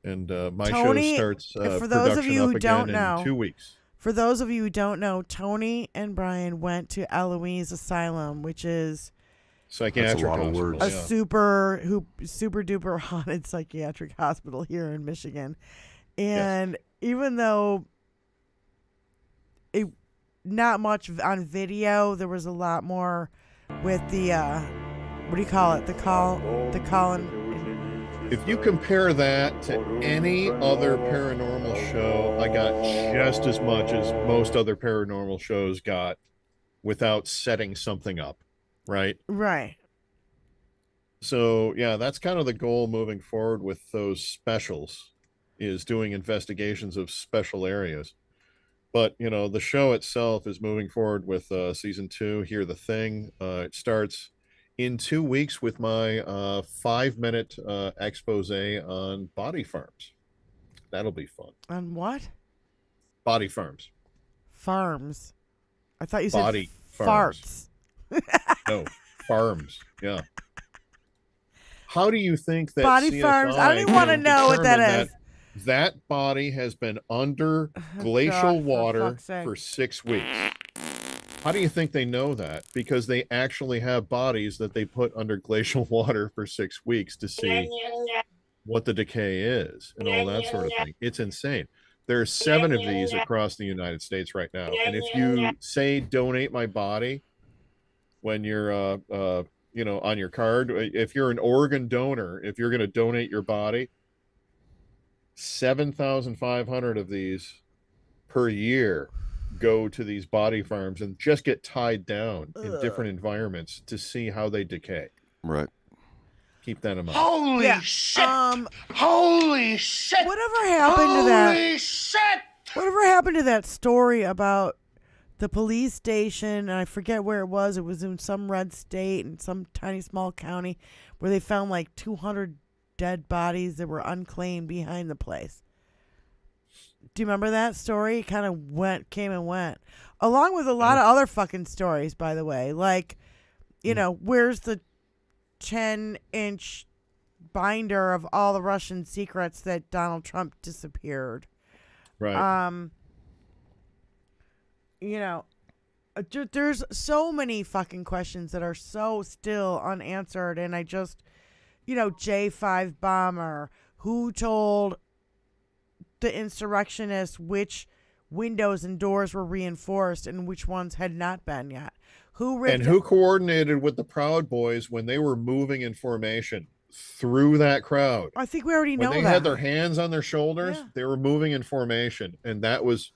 And my Tony, show starts for those of production you up who again don't know, in 2 weeks. For those of you who don't know, Tony and Brian went to Eloise Asylum, which is Psychiatric hospital, a yeah. super duper haunted psychiatric hospital here in Michigan. And even though it not much on video, there was a lot more with the what do you call it? The Colin. If you compare that to any other paranormal show, I got just as much as most other paranormal shows got without setting something up, right? Right. So, yeah, that's kind of the goal moving forward with those specials, is doing investigations of special areas. But, the show itself is moving forward with season 2, Hear the Thing. It starts in 2 weeks with my 5-minute expose on body farms. That'll be fun. On what? Body farms. Farms. I thought you Body said farms. farts. No, farms. Yeah. How do you think that Body CSI farms? I don't even want to can know what that determine is. That body has been under glacial God, for water fuck's sake. for 6 weeks. How do you think they know that? Because they actually have bodies that they put under glacial water for 6 weeks to see what the decay is and all that sort of thing. It's insane. There's 7 of these across the United States right now. And if you say donate my body when you're on your card. If you're an organ donor, if you're going to donate your body, 7,500 of these per year go to these body farms and just get tied down in different environments to see how they decay. Right. Keep that in mind. Holy shit! Holy shit! Whatever happened to that? Holy shit! Whatever happened to that story about the police station? And I forget where it was. It was in some red state in some tiny small county where they found like 200 dead bodies that were unclaimed behind the place. Do you remember that story? It kind of came and went, along with a lot of other fucking stories, by the way. Like, where's the 10-inch binder of all the Russian secrets that Donald Trump disappeared? Right. There's so many fucking questions that are so still unanswered, and I just, J5 bomber, who told the insurrectionists which windows and doors were reinforced and which ones had not been yet? Who coordinated with the Proud Boys when they were moving in formation through that crowd? I think we already know that. When they had their hands on their shoulders, they were moving in formation, and that was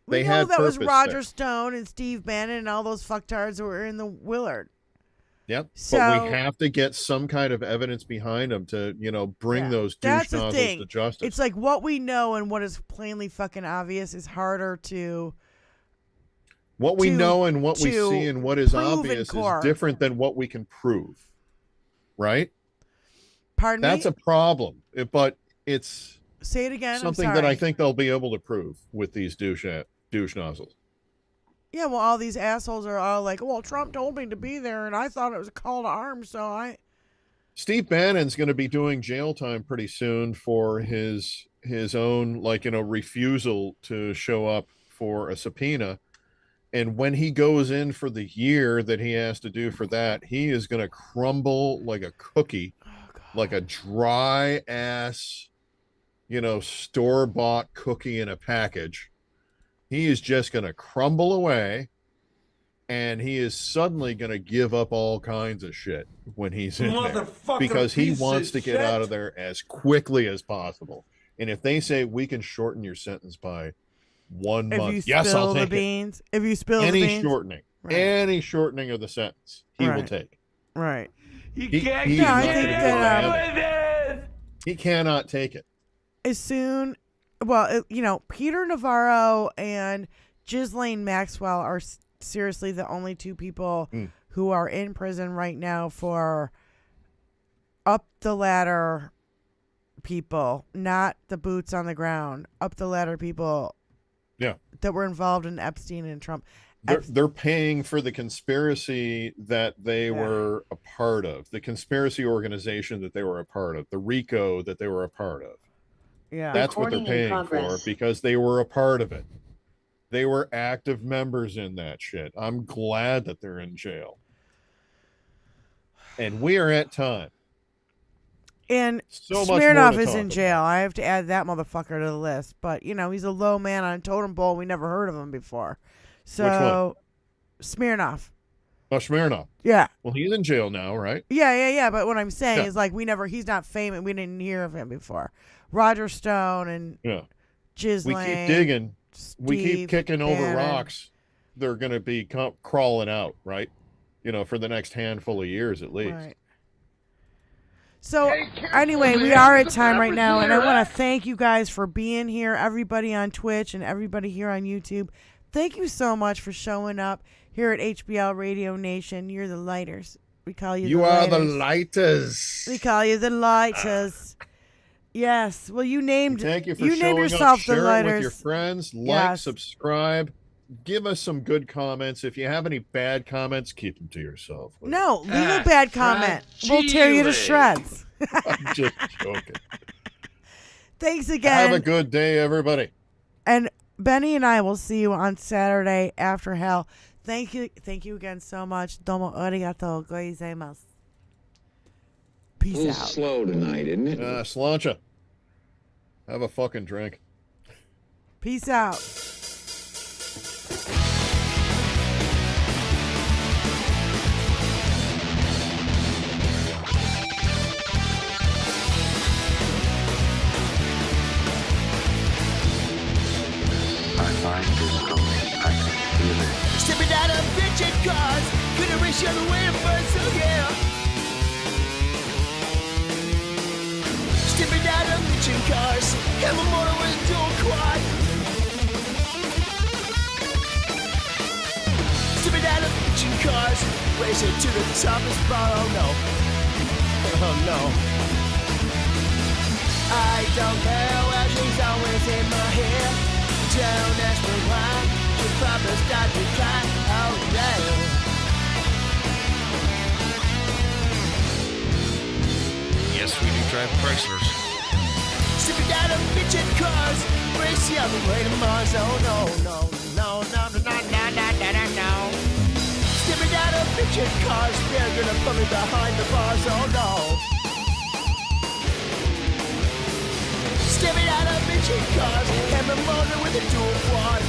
we know that was Roger Stone and Steve Bannon and all those fucktards that were in the Willard. Yep. But we have to get some kind of evidence behind them to, bring those douche nozzles to justice. It's like what we know and what is plainly fucking obvious is harder to. What we know and what we see and what is obvious is different than what we can prove. Right? Pardon me? That's a problem. But it's say it again. Something that I think they'll be able to prove with these douche nozzles. Yeah, well, all these assholes are all like, well, Trump told me to be there, and I thought it was a call to arms, so I... Steve Bannon's going to be doing jail time pretty soon for his own, refusal to show up for a subpoena. And when he goes in for the year that he has to do for that, he is going to crumble like a cookie, like a dry-ass, store-bought cookie in a package. He is just going to crumble away, and he is suddenly going to give up all kinds of shit when he's in there because he wants to get out of there as quickly as possible. And if they say we can shorten your sentence by 1 month, yes, I'll take it. If you spill the beans, any shortening of the sentence, he will take. Right. He cannot take it. As soon. Well, Peter Navarro and Ghislaine Maxwell are seriously the only two people who are in prison right now for up the ladder people, not the boots on the ground, up the ladder people that were involved in Epstein and Trump. They're paying for the conspiracy that they were a part of, the conspiracy organization that they were a part of, the RICO that they were a part of. Yeah, that's what they're paying for because they were a part of it. They were active members in that shit. I'm glad that they're in jail. And we are at time. And Smirnoff is in jail. I have to add that motherfucker to the list. But, he's a low man on a totem pole. We never heard of him before. So, Smirnoff. Oh, Smirnoff. Yeah. Well, he's in jail now, right? Yeah. But what I'm saying is, he's not famous. We didn't hear of him before. Roger Stone and Ghislaine. We keep digging. We keep kicking Bannon. over rocks. They're going to be crawling out, right? For the next handful of years at least. Right. So, anyway, we are at time right now, and I want to thank you guys for being here, everybody on Twitch and everybody here on YouTube. Thank you so much for showing up here at HBL Radio Nation. You're the lighters. We call you the lighters. We call you the lighters. Yes. Well, you named Thank you for you named showing yourself up. the Share lighters. it with your friends. Like, subscribe. Give us some good comments. If you have any bad comments, keep them to yourself. No, leave a bad comment. We'll tear you to shreds. I'm just joking. Thanks again. Have a good day, everybody. And Benny and I will see you on Saturday after hell. Thank you again so much. Domo arigatou gozaimasu. Peace out. out. Slow tonight, isn't it? Slancha. Have a fucking drink. Peace out. mind is going. I can feel it. Stepping out of bitchin' cars, couldn't reach the other way to burn, so yeah. Stepping out of bitchin' cars, have a motor with a dual quad. Stepping out of bitchin' cars, racing to the top of the spot, oh no. Oh no. I don't care where she's always in my hair. Don't ask me why. She probably start to cry. Oh yeah. Yes, we do drive Chryslers. Sipping out of bitchin' cars, racing on the way to Mars. Oh no, no, no, no, no, no, no, no, no, no, no. Sipping out of bitchin' cars, they're gonna put me behind the bars. Oh no. Stepping out of bitchin' cars, and the motor with a dual quad.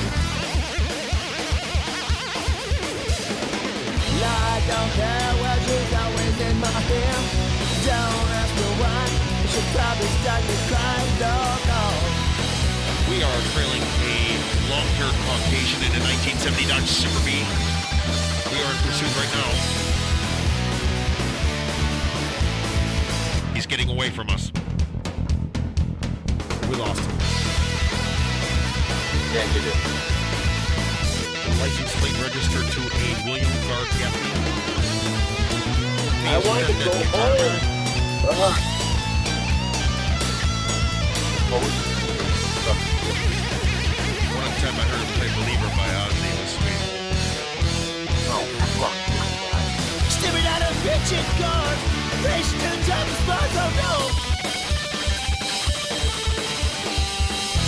I don't care where she's always in my hair. Don't ask me why, she'll probably start to cry. No, no. We are trailing a long-haired Caucasian in a 1970 Dodge Super B. We are in pursuit right now. He's getting away from us. We lost him. Yeah, you did. License plate registered to a William Guard Gaffney. I wanted to go home. One time I heard him play Believer by Ozzy. It was sweet. Oh, fuck. Stepping out of bitchin' cars, racing to the top of the spot. Oh no.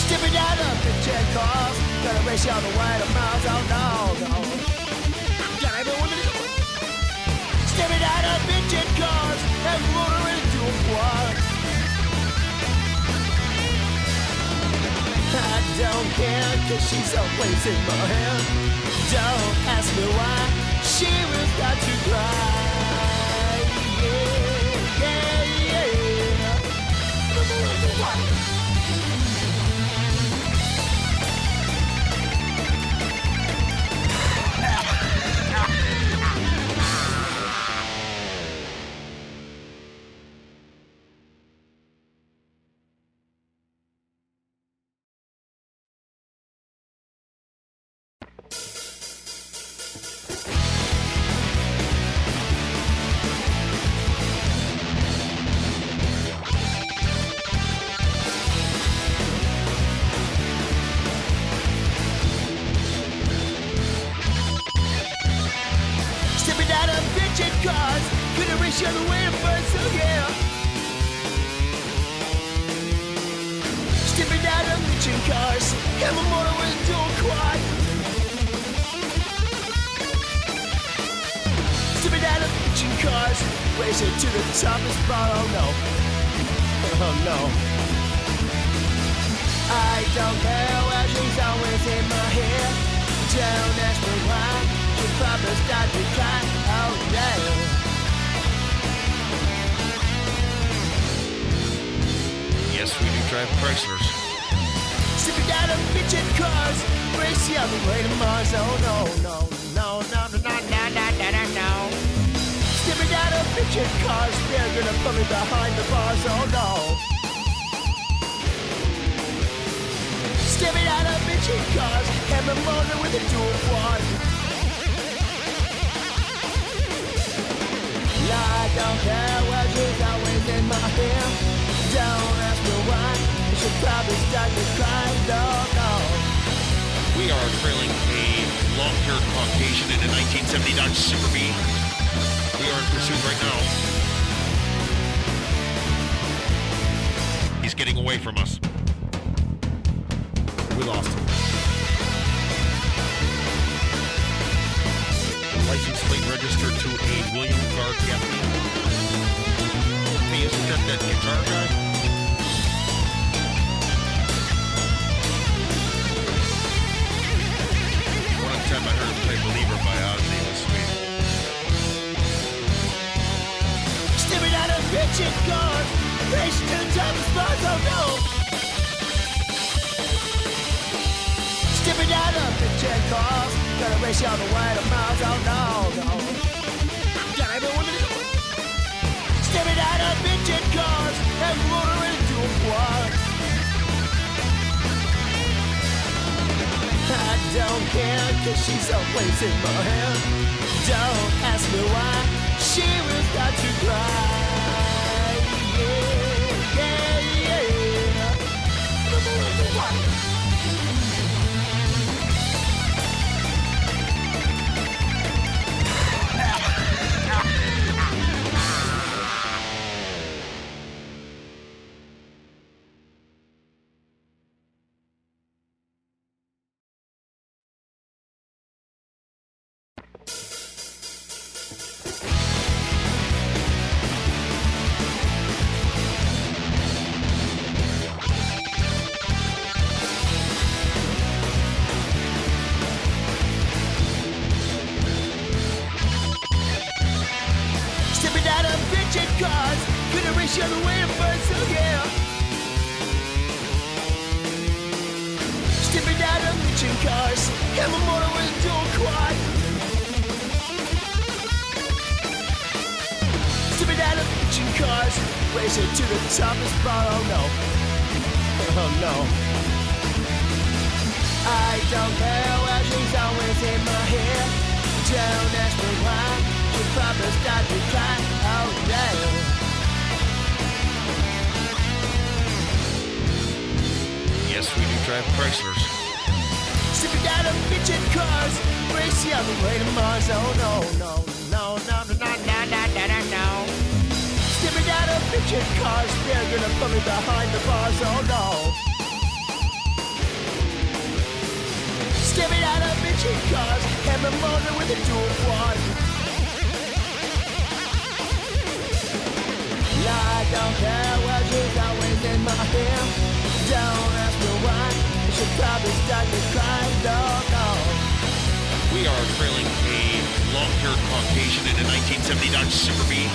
Stepping out of bitchin' cars, gonna race you on the way to Mars. Oh no, no. Got everyone to do. Stepping out of bitchin' cars, and motor into a quad. I don't care, cause she's always in my head. Don't ask me why, she will start to cry. Yeah, yeah, yeah. Cars, couldn't reach the other way to burn, so yeah. Stepping out of bitchin' cars, have a motor with a dual quad. Stepping out of bitchin' cars, racing to the top of the spot. Oh no. Oh no. I don't care where she's always in my hair. Don't ask me why, she'll probably start to cry. Oh yeah. Yes, we do drive Chryslers. Sipping out of bitchin' cars, racing on the way to Mars. Oh no, no, no, no, no, no, no, no, no, no, no. Sipping out of bitchin' cars, they're gonna put me behind the bars. Oh no. Stepping out of bitchin' cars, have a motor with a dual quad. I don't care where she's always in my hair. Don't ask me why, she'll probably start to cry. No, no. We are trailing a long-haired Caucasian in a 1970 Dodge Super B. We are in pursuit right now. He's getting away from us. We lost him. License plate registered to a William Guard Gaffney. Hey, isn't that guitar guy? One time I heard him play Believer by Ozzy. It was sweet. Stepping out of bitchin' cars, racing to the top of the spot. Oh no. Stepping out Gonna race you all the way to Mars, oh no, no. Got everyone to do. Stepping out of midget cars and motoring into a quad. I don't care, cause she's always in my hair. Don't ask me why, she will start to cry. Yeah, yeah, yeah. Stepping out of bitchin' cars, gonna race you the way to first, so yeah. Stepping out of bitchin' cars, and my motor with a dual quad. Stepping out of bitchin' cars, racing to the top of the spot, oh no. Oh no. I don't care where she's always in my hair. Don't ask me why, she probably start to cry, oh yeah. Yes, we do drive Chryslers. Stepping out of bitchin' cars, race the other way to Mars, oh no, no, no, no, no, no, no, no, no, no, no. Stepping out of bitchin' cars, they're gonna put me behind the bars, oh no. Stepping out of bitchin' cars, and the motor with a dual quad. I don't care what she's always in my hair. Don't ask me why, she'll probably start to cry, no, no. We are trailing a long-haired Caucasian in a 1970 Dodge Super B.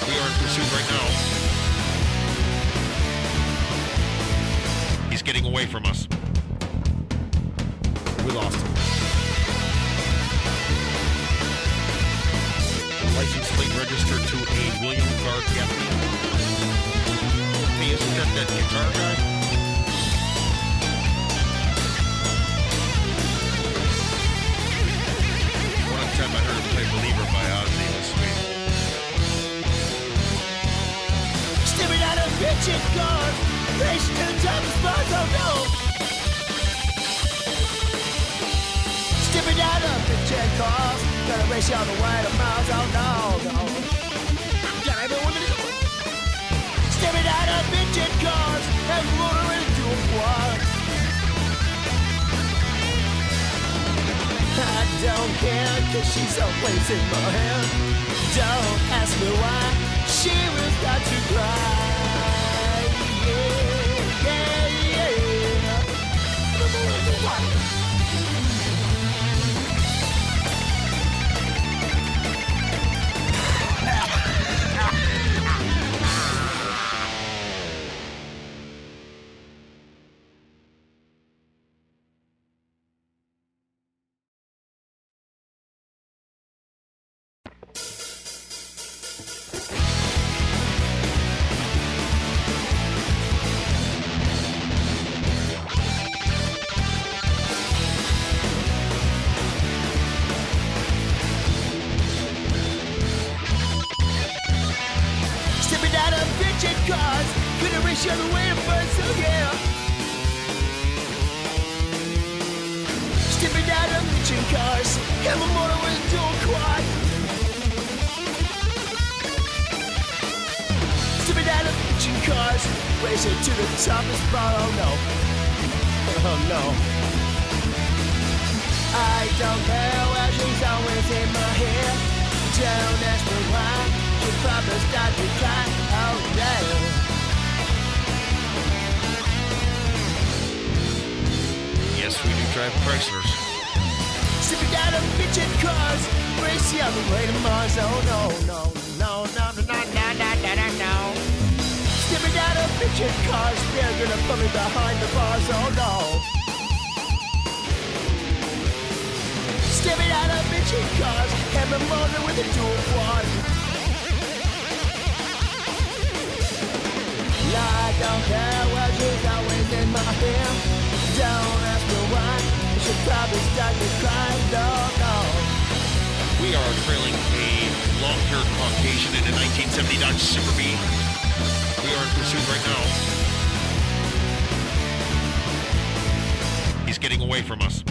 We are in pursuit right now. He's getting away from us. We lost him. License plate registered to a William Clark Gaffney. Hey, isn't that guitar guy? One time I heard him play Believer by Ozzy. It was sweet. Stepping out of bitchin' cars, racing to the top of the spot, oh no. Stepping out of bitchin' cars, gonna race you all the way to Mars, oh no, no. Got everyone to do. Stepping out of bitchin' cars and motoring into a quad. I don't care, cause she's always in my hair. Don't ask me why, she will start to cry. Yeah, yeah, yeah. Stepping out of bitchin' cars, gonna race you the way to first, so yeah. Stepping out of bitchin' cars, and my motor with a dual quad. Stepping out of bitchin' cars, racing to the top of the spot, oh no. Oh no. I don't care where she's always in my hair. Don't ask me why, she'll probably start to cry, oh yeah. Yes, we do drive Chryslers. Stepping out of bitchin' cars, race the other way to Mars, oh no, no, no, no, no, no, no, no, no, no, no. Stepping out of bitchin' cars, they're gonna put me behind the bars, oh no. cars, and my mother with a dual quad. I don't care what she's always in my hair. Don't ask me why, she probably start to cry, no. We are trailing a long-haired Caucasian in a 1970 Dodge Super B. We are in pursuit right now. He's getting away from us.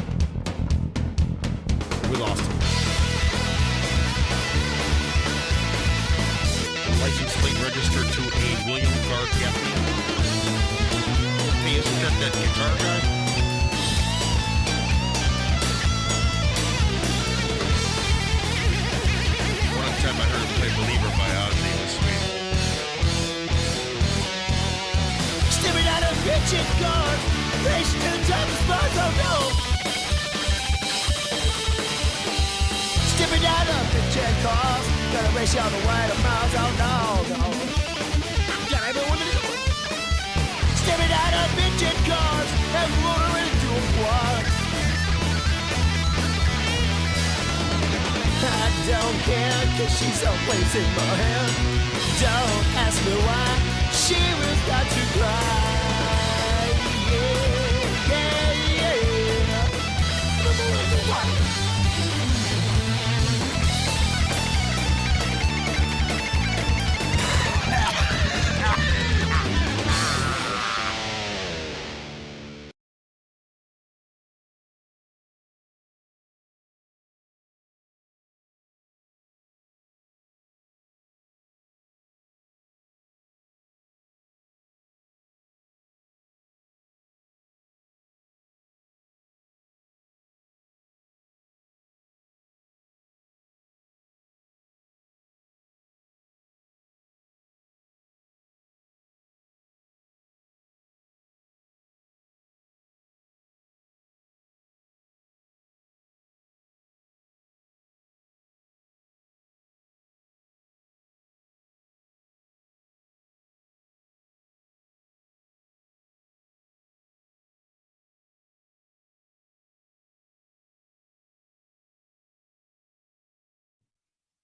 We lost him. License plate registered to a William Carr Gaffney. Hey, isn't that guitar guy? One time I heard him play Believer by Ozzy. It was sweet. Stepping out of bitchin' cars, racing to the top of spots, oh no. Stepping out of bitchin' cars, gonna race you all the way to miles, oh no. Got everyone to go. Stepping out of bitchin' cars, and motoring into a quad. I don't care, cause she's always in my head. Don't ask me why, she will start to cry. Yeah.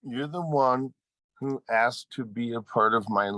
You're the one who asked to be a part of my